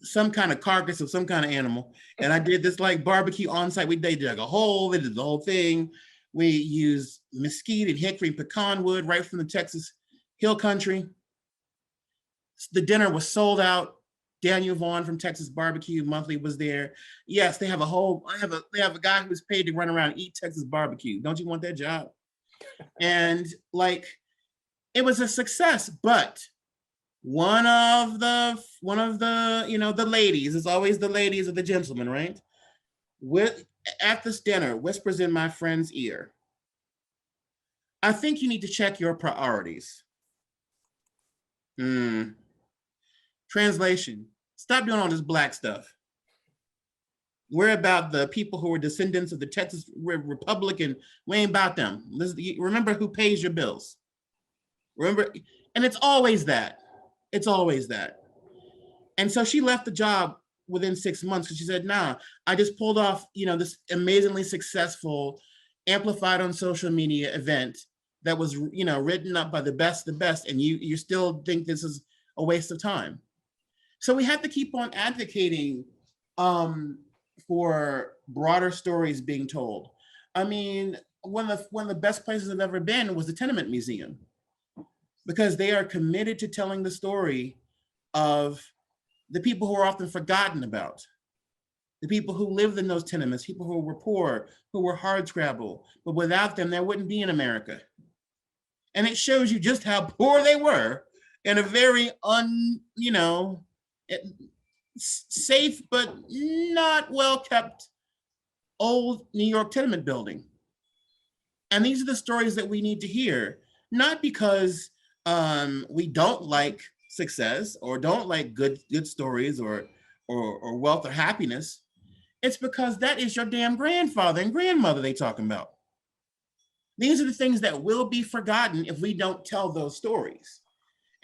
some kind of carcass of some kind of animal. And I did this like barbecue on site. They dug a hole, they did the whole thing. We used mesquite and hickory and pecan wood right from the Texas Hill Country. The dinner was sold out. Daniel Vaughn from Texas Barbecue Monthly was there. Yes, they have a guy who was paid to run around and eat Texas barbecue. Don't you want that job? And like, it was a success, but one of the, the ladies, it's always the ladies or the gentlemen, right? At this dinner, whispers in my friend's ear, I think you need to check your priorities. Translation, stop doing all this Black stuff. We're about the people who are descendants of the Texas Republic, and we ain't about them. Remember who pays your bills. Remember, and it's always that. It's always that. And so she left the job within 6 months because she said, nah, I just pulled off, this amazingly successful, amplified on social media event that was, written up by the best, and you still think this is a waste of time. So we have to keep on advocating for broader stories being told. I mean, one of the best places I've ever been was the Tenement Museum, because they are committed to telling the story of the people who are often forgotten about, the people who lived in those tenements, people who were poor, who were hardscrabble, but without them, there wouldn't be an America. And it shows you just how poor they were in a very safe but not well kept old New York tenement building. And these are the stories that we need to hear, not because we don't like success or don't like good stories or wealth or happiness. It's because that is your damn grandfather and grandmother they talking about. These are the things that will be forgotten if we don't tell those stories.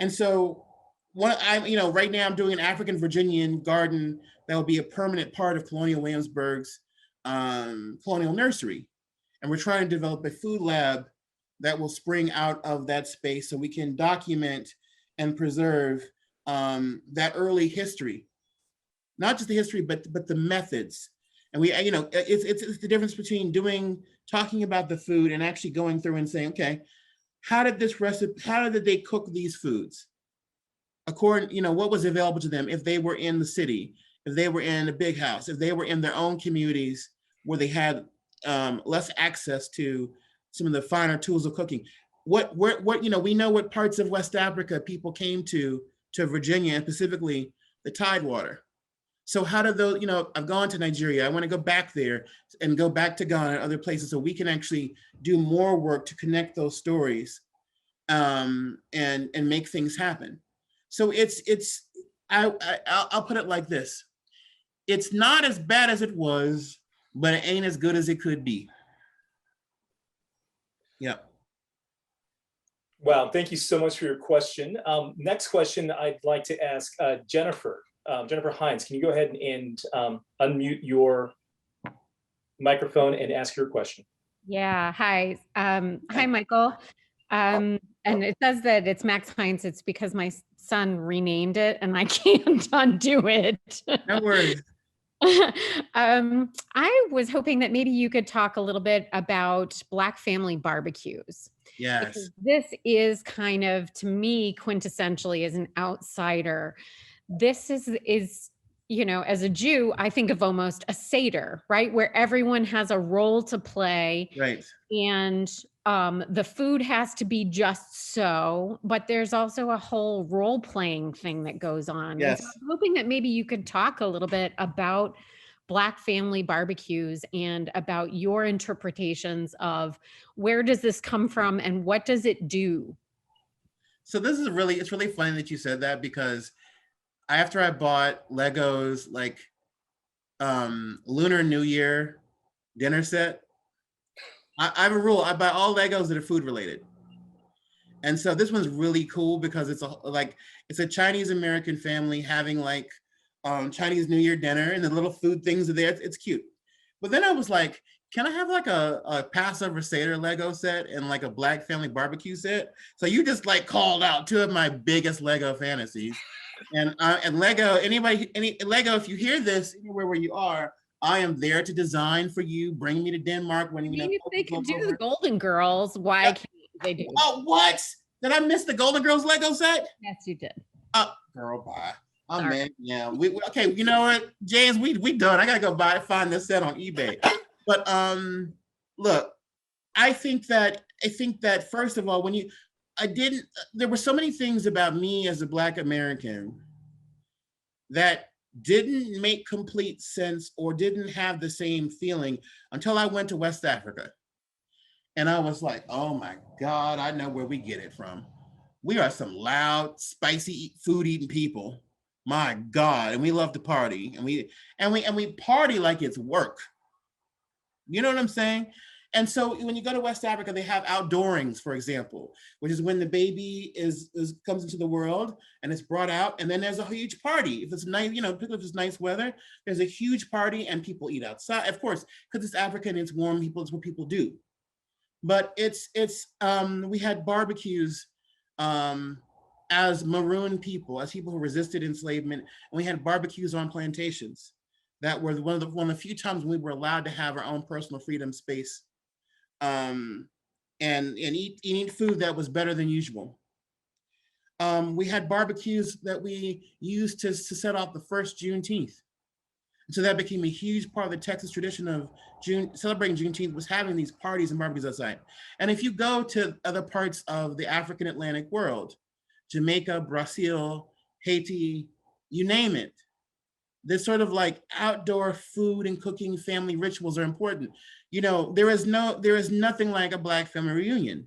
And so right now I'm doing an African Virginian garden that will be a permanent part of Colonial Williamsburg's Colonial Nursery. And we're trying to develop a food lab that will spring out of that space so we can document and preserve that early history. Not just the history, but the methods. And it's the difference between talking about the food and actually going through and saying, okay, how did they cook these foods? According, what was available to them if they were in the city, if they were in a big house, if they were in their own communities where they had less access to some of the finer tools of cooking. We know what parts of West Africa people came to Virginia, and specifically the Tidewater. So how do those, I've gone to Nigeria, I want to go back there and go back to Ghana and other places so we can actually do more work to connect those stories and make things happen. So I'll put it like this. It's not as bad as it was, but it ain't as good as it could be. Yeah. Wow, thank you so much for your question. Next question I'd like to ask Jennifer. Jennifer Hines, can you go ahead and unmute your microphone and ask your question? Yeah, hi. Hi, Michael. And it says that it's Max Hines. It's because my son renamed it and I can't undo it. No worries. I was hoping that maybe you could talk a little bit about Black family barbecues. Yes. Because this is kind of, to me, quintessentially as an outsider, this is, as a Jew, I think of almost a Seder, right? Where everyone has a role to play. Right. And the food has to be just so, but there's also a whole role-playing thing that goes on. Yes. And so I'm hoping that maybe you could talk a little bit about Black family barbecues and about your interpretations of where does this come from and what does it do? So it's really funny that you said that, because after I bought Legos, like Lunar New Year dinner set, I have a rule. I buy all Legos that are food related. And so this one's really cool because it's a Chinese American family having like Chinese New Year dinner, and the little food things are there. It's cute. But then I was like, can I have like a Passover Seder Lego set and like a Black family barbecue set? So you just like called out two of my biggest Lego fantasies. And Lego, Lego, if you hear this anywhere where you are, I am there to design for you. Bring me to Denmark when I you mean, know. if they could do over. the Golden Girls, why Yeah. can't they do? Oh, what? Did I miss the Golden Girls Lego set? Yes, you did. Girl, bye. I'm Sorry. man. Yeah. Okay. You know what, James? We done. I gotta go find this set on eBay. But look, I think that first of all, there were so many things about me as a Black American that didn't make complete sense or didn't have the same feeling until I went to West Africa. And I was like, oh my God, I know where we get it from. We are some loud, spicy food eating people. My God. And we love to party. And we party like it's work. You know what I'm saying? And so when you go to West Africa, they have outdoorings, for example, which is when the baby comes into the world and it's brought out, and then there's a huge party. If it's nice, particularly if it's nice weather, there's a huge party and people eat outside, of course, because it's Africa and it's warm. It's what people do. But we had barbecues as maroon people, as people who resisted enslavement, and we had barbecues on plantations. That were one of the few times we were allowed to have our own personal freedom space, and eat food that was better than usual. We had barbecues that we used to set off the first Juneteenth. So that became a huge part of the Texas tradition of celebrating Juneteenth, was having these parties and barbecues outside. And if you go to other parts of the African Atlantic world, Jamaica, Brazil, Haiti, you name it, this sort of like outdoor food and cooking family rituals are important. There is nothing like a Black family reunion,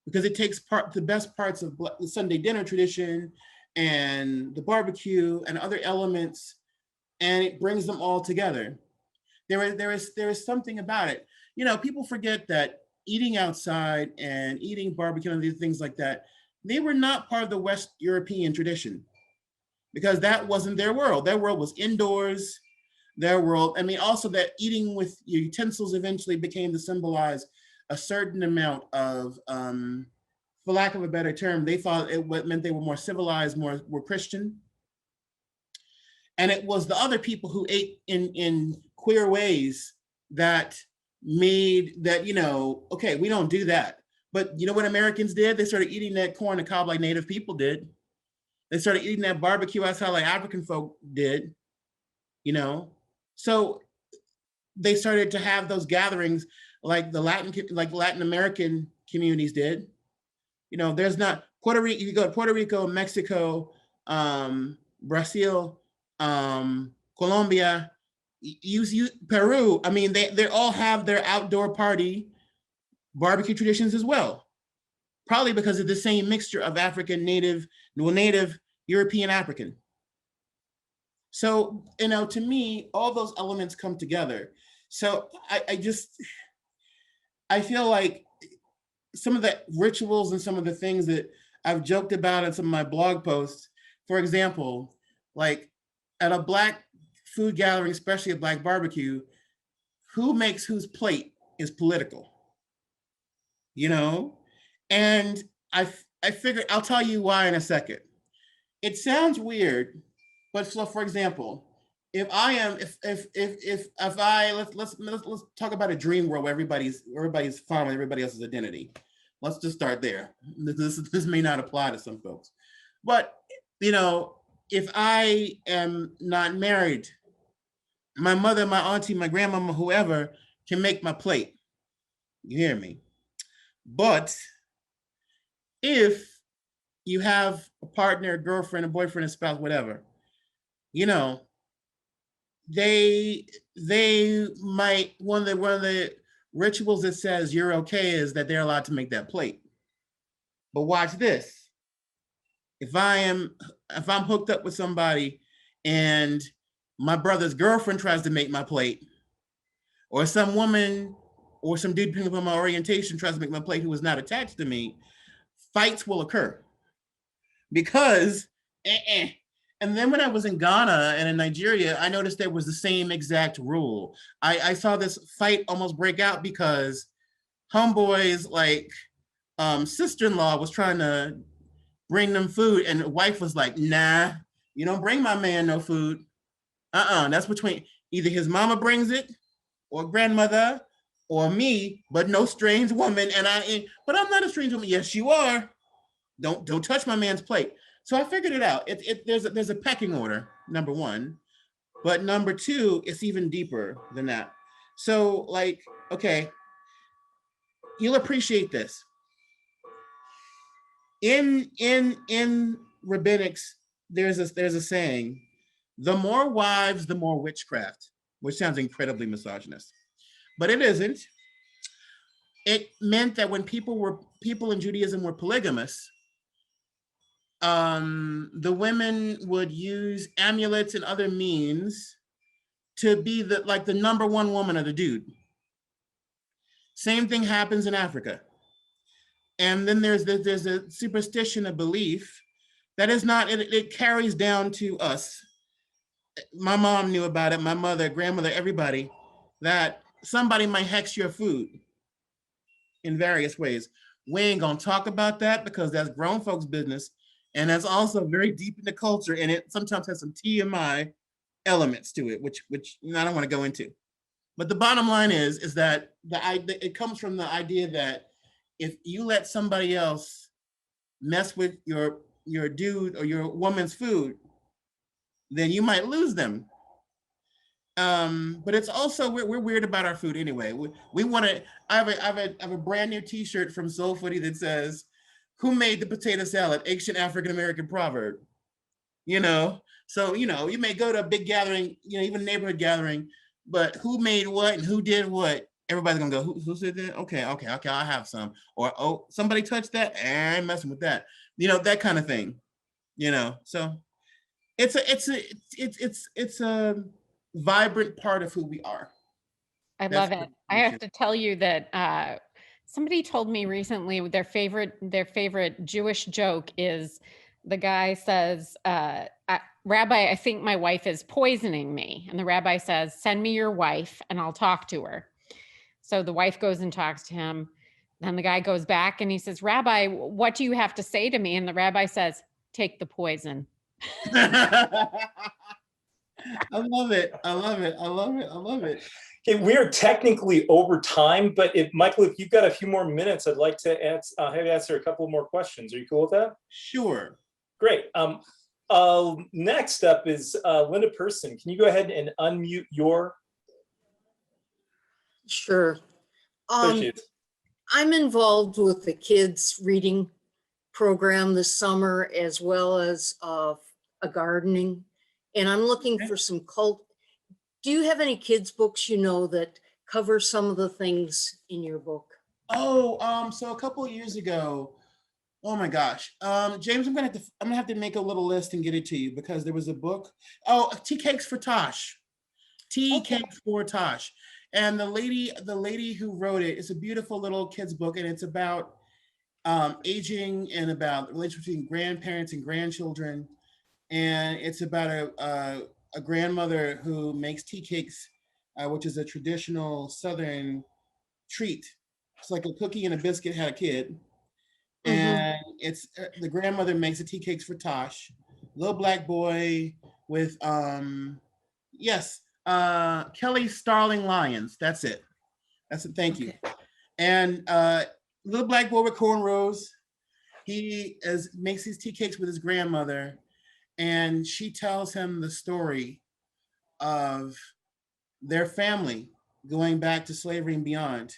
because it takes the best parts of the Sunday dinner tradition and the barbecue and other elements, and it brings them all together. There is something about it. People forget that eating outside and eating barbecue and these things like that, they were not part of the West European tradition, because that wasn't their world. Their world was indoors. Also that eating with utensils eventually became to symbolize a certain amount of, for lack of a better term, they thought it meant they were more civilized, more Christian. And it was the other people who ate in queer ways that made that, okay, we don't do that. But you know what Americans did? They started eating that corn and cob like Native people did. They started eating that barbecue outside like African folk did, So they started to have those gatherings like Latin American communities did. There's not Puerto Rico. You go to Puerto Rico, Mexico, Brazil, Colombia, Peru. I mean, they all have their outdoor party barbecue traditions as well. Probably because of the same mixture of African, native, European, African. So, to me, all those elements come together. So I feel like some of the rituals and some of the things that I've joked about in some of my blog posts, for example, like at a Black food gathering, especially a Black barbecue, who makes whose plate is political, And I figured, I'll tell you why in a second. It sounds weird, but so for example, let's talk about a dream world where everybody's fine with everybody else's identity. Let's just start there. This may not apply to some folks, but if I am not married, my mother, my auntie, my grandmama, whoever can make my plate. You hear me? But if you have a partner, a girlfriend, a boyfriend, a spouse, whatever, they might, one of the rituals that says you're okay is that they're allowed to make that plate. But watch this. If I'm hooked up with somebody and my brother's girlfriend tries to make my plate, or some woman or some dude, depending upon my orientation, tries to make my plate who is not attached to me, fights will occur. Because, And then when I was in Ghana and in Nigeria, I noticed there was the same exact rule. I saw this fight almost break out because homeboy's sister-in-law was trying to bring them food. And the wife was like, nah, you don't bring my man no food. That's between either his mama brings it or grandmother or me, but no strange woman. But I'm not a strange woman. Yes, you are. Don't touch my man's plate. So I figured it out. There's a pecking order, number one. But number two, it's even deeper than that. So like, okay, you'll appreciate this. In rabbinics, there's a saying, the more wives, the more witchcraft, which sounds incredibly misogynist, but it isn't. It meant that when people in Judaism were polygamous, the women would use amulets and other means to be the number one woman of the dude. Same thing happens in Africa. And then there's a superstition, a belief that is not, it carries down to us. My mom knew about it, my mother, grandmother, everybody, that somebody might hex your food in various ways. We ain't gonna talk about that because that's grown folks' business. And that's also very deep in the culture, and it sometimes has some TMI elements to it, which I don't want to go into. But the bottom line is that it comes from the idea that if you let somebody else mess with your dude or your woman's food, then you might lose them. But it's also we're weird about our food anyway. We want to. I have a brand new T-shirt from Soul Footy that says, "Who made the potato salad?" Ancient African American proverb. So you may go to a big gathering, even a neighborhood gathering, but who made what and who did what? Everybody's gonna go, who said that? Okay, I'll have some. Or, oh, somebody touched that? I ain't messing with that. That kind of thing. So it's a vibrant part of who we are. I love it. I have to tell you that somebody told me recently their favorite Jewish joke is the guy says, Rabbi, I think my wife is poisoning me. And the rabbi says, send me your wife and I'll talk to her. So the wife goes and talks to him. Then the guy goes back and he says, Rabbi, what do you have to say to me? And the rabbi says, take the poison. I love it. I love it. I love it. I love it. Okay, we are technically over time, but Michael, if you've got a few more minutes, I'd like to have you answer a couple more questions. Are you cool with that? Sure. Great. Next up is Linda Person. Can you go ahead and unmute your? Sure. There she is. I'm involved with the kids reading program this summer, as well as a gardening, and I'm looking for some do you have any kids books that cover some of the things in your book? So a couple of years ago, oh my gosh, James, I'm gonna have to make a little list and get it to you, because there was a book. Tea Cakes for Tosh. Cakes for Tosh. And the lady who wrote it, it's a beautiful little kids book, and it's about aging and about the relationship between grandparents and grandchildren. And it's about a grandmother who makes tea cakes, which is a traditional Southern treat. It's like a cookie and a biscuit had a kid. And it's the grandmother makes the tea cakes for Tosh, little black boy with Kelly Starling Lyons. That's it. Thank you. And little black boy with cornrows. He makes these tea cakes with his grandmother, and she tells him the story of their family going back to slavery and beyond.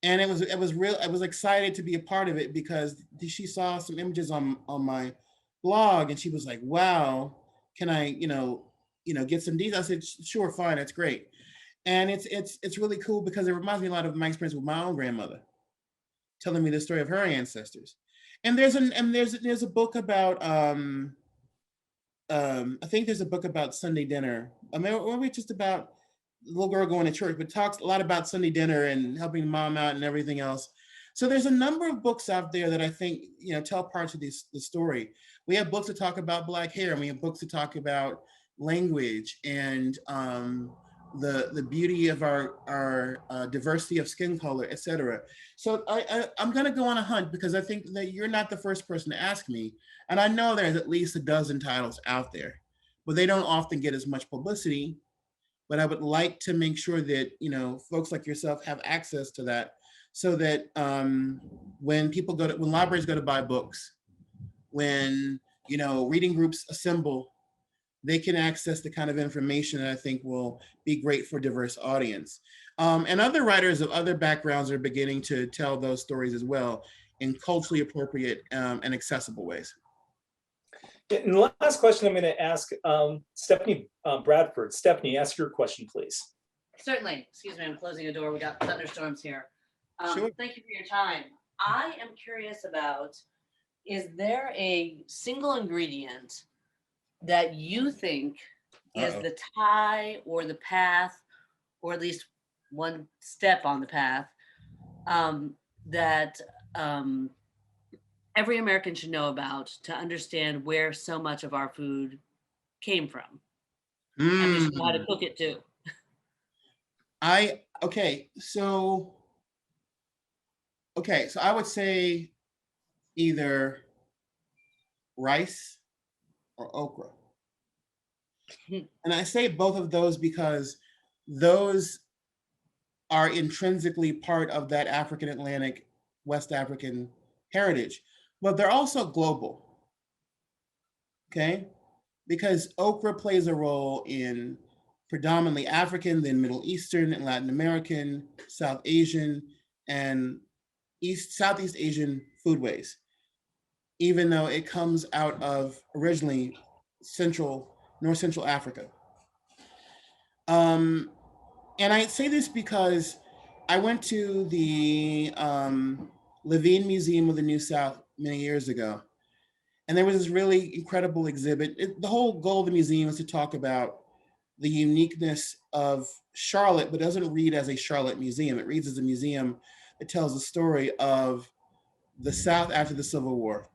And it was real. I was excited to be a part of it because she saw some images on my blog, and she was like, "Wow, can I, get some details?" I said, "Sure, fine, that's great." And it's really cool because it reminds me a lot of my experience with my own grandmother, telling me the story of her ancestors. And there's a book about I think there's a book about Sunday dinner. I mean, or maybe just about the little girl going to church, but talks a lot about Sunday dinner and helping mom out and everything else. So there's a number of books out there that I think, tell parts of the story. We have books that talk about Black hair, and we have books that talk about language and the beauty of our diversity of skin color, et cetera. So I'm gonna go on a hunt because I think that you're not the first person to ask me. And I know there's at least a dozen titles out there, but they don't often get as much publicity. But I would like to make sure that, you know, folks like yourself have access to that so that when libraries go to buy books, when, you know, reading groups assemble, they can access the kind of information that I think will be great for a diverse audience. And other writers of other backgrounds are beginning to tell those stories as well in culturally appropriate and accessible ways. And the last question I'm going to ask Stephanie Bradford. Stephanie, ask your question, please. Certainly. Excuse me, I'm closing a door. We got thunderstorms here. Sure. Thank you for your time. I am curious about, is there a single ingredient that you think is the tie or the path, or at least one step on the path, that every American should know about to understand where so much of our food came from? And we should know how to cook it too. So I would say either rice or okra. And I say both of those because those are intrinsically part of that African Atlantic, West African heritage, but they're also global, okay? Because okra plays a role in predominantly African, then Middle Eastern and Latin American, South Asian, and Southeast Asian foodways, even though it comes out of originally North Central Africa. And I say this because I went to the Levine Museum of the New South many years ago, and there was this really incredible exhibit. The whole goal of the museum is to talk about the uniqueness of Charlotte, but doesn't read as a Charlotte museum. It reads as a museum that tells the story of the South after the Civil War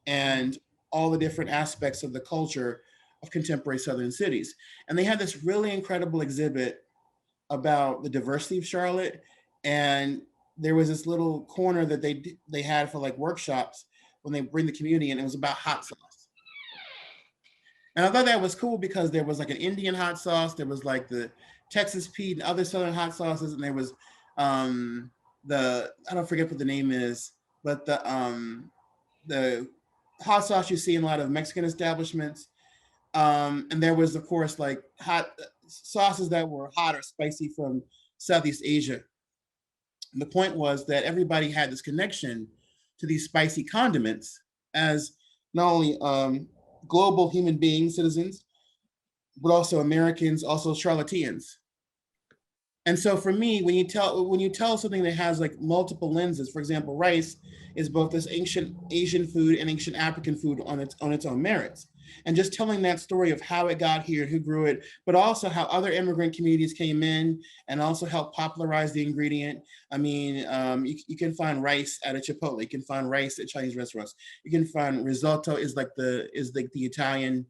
and all the different aspects of the culture of contemporary Southern cities. And they had this really incredible exhibit about the diversity of Charlotte. And there was this little corner that they had for like workshops when they bring the community in. It was about hot sauce. And I thought that was cool because there was like an Indian hot sauce, there was like the Texas Pete and other Southern hot sauces, and there was I don't forget what the name is, but the hot sauce you see in a lot of Mexican establishments. And there was, of course, like hot sauces that were hot or spicy from Southeast Asia. And the point was that everybody had this connection to these spicy condiments as not only global human beings, citizens, but also Americans, also Charlotteans. And so for me, when you tell something that has like multiple lenses, for example, rice is both this ancient Asian food and ancient African food on its own merits. And just telling that story of how it got here, who grew it, but also how other immigrant communities came in and also helped popularize the ingredient. I mean, you can find rice at a Chipotle, you can find rice at Chinese restaurants, you can find risotto is like the Italian,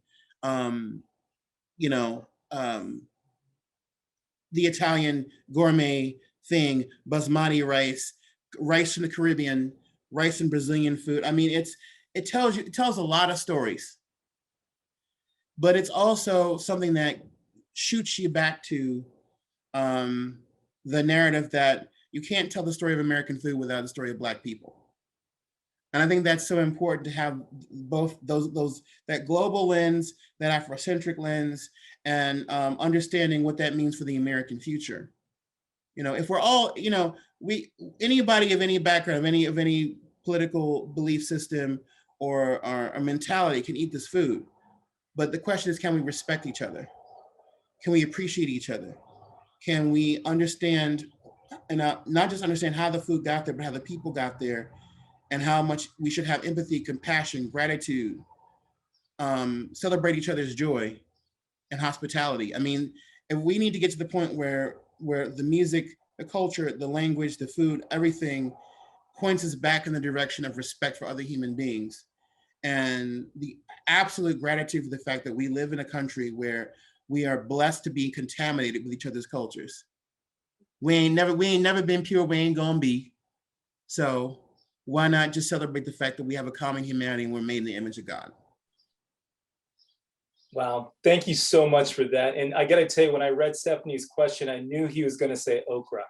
the Italian gourmet thing, basmati rice, rice from the Caribbean, rice and Brazilian food. I mean, it tells a lot of stories, but it's also something that shoots you back to the narrative that you can't tell the story of American food without the story of Black people. And I think that's so important to have both those that global lens, that Afrocentric lens, and understanding what that means for the American future. You know, if we're all, anybody of any background, of any political belief system or mentality can eat this food. But the question is, can we respect each other? Can we appreciate each other? Can we understand, and not just understand how the food got there, but how the people got there, and how much we should have empathy, compassion, gratitude, celebrate each other's joy and hospitality. I mean, if we need to get to the point where the music, the culture, the language, the food, everything points us back in the direction of respect for other human beings and the absolute gratitude for the fact that we live in a country where we are blessed to be contaminated with each other's cultures. We ain't never been pure, we ain't gonna be. So why not just celebrate the fact that we have a common humanity and we're made in the image of God? Wow, thank you so much for that. And I gotta tell you, when I read Stephanie's question, I knew he was gonna say okra.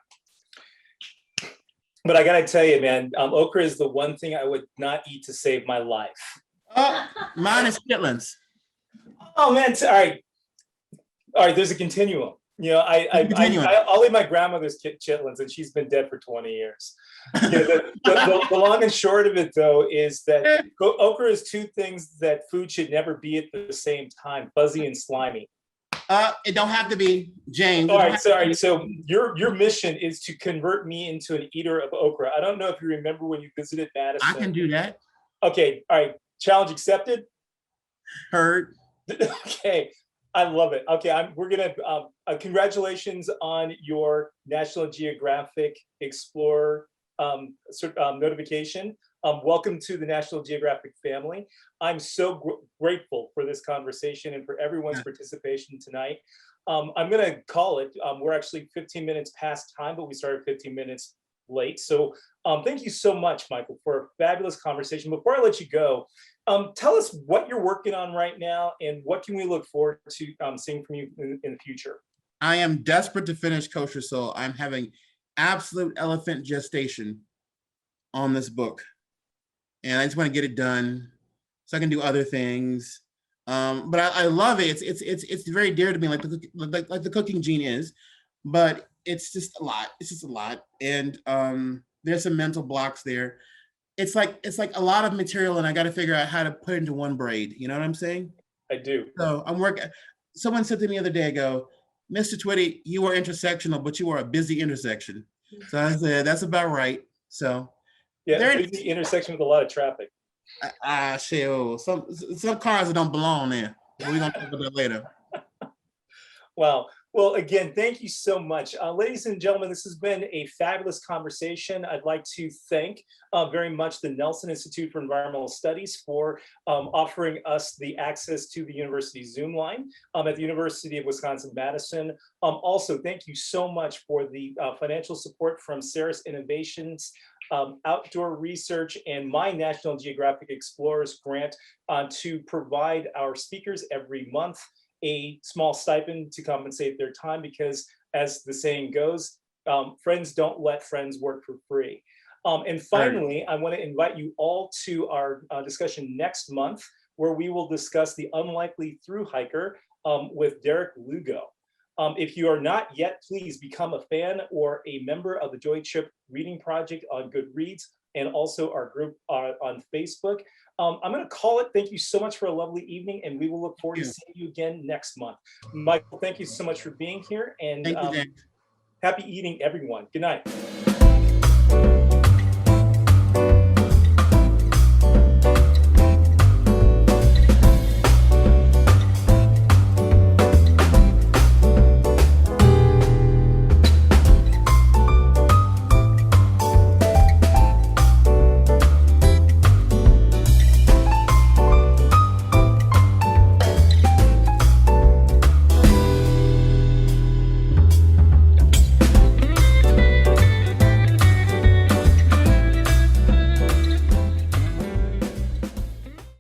But I gotta tell you, man, okra is the one thing I would not eat to save my life. Oh, mine is chitlins. Oh man, all right, there's a continuum. You know, I'll eat my grandmother's chitlins, and she's been dead for 20 years. You know, the long and short of it, though, is that okra is two things that food should never be at the same time: fuzzy and slimy. It don't have to be, James. All right, sorry. So your mission is to convert me into an eater of okra. I don't know if you remember when you visited Madison. I can do that. Okay, all right. Challenge accepted. Heard. Okay, I love it. Okay, we're gonna congratulations on your National Geographic Explorer notification. Welcome to the National Geographic family. I'm so grateful for this conversation and for everyone's participation tonight. I'm gonna call it. We're actually 15 minutes past time, but we started 15 minutes late. So thank you so much, Michael, for a fabulous conversation. Before I let you go, tell us what you're working on right now and what can we look forward to seeing from you in the future? I am desperate to finish Kosher Soul. I'm having absolute elephant gestation on this book. And I just want to get it done so I can do other things. But I love it. It's very dear to me, like the cooking gene is, but it's just a lot. It's just a lot. And there's some mental blocks there. It's like a lot of material and I got to figure out how to put it into one braid. You know what I'm saying? I do. So I'm working. Someone said to me the other day, I go, Mr. Twitty, you are intersectional, but you are a busy intersection. So I said, that's about right. So yeah, busy intersection with a lot of traffic. Shit, some cars that don't belong there. We're gonna talk about that later. Wow. Well, again, thank you so much. Ladies and gentlemen, this has been a fabulous conversation. I'd like to thank very much the Nelson Institute for Environmental Studies for offering us the access to the university Zoom line at the University of Wisconsin-Madison. Also, thank you so much for the financial support from Ceres Innovations, Outdoor Research, and my National Geographic Explorers grant to provide our speakers every month a small stipend to compensate their time, because as the saying goes, friends don't let friends work for free. And finally, I want to invite you all to our discussion next month, where we will discuss The Unlikely Thru Hiker with Derek Lugo. If you are not yet, please become a fan or a member of the Joy Trip Reading Project on Goodreads, and also our group on Facebook. I'm going to call it. Thank you so much for a lovely evening, and we will look forward to seeing you again next month. Michael, thank you so much for being here, and happy eating, everyone. Good night.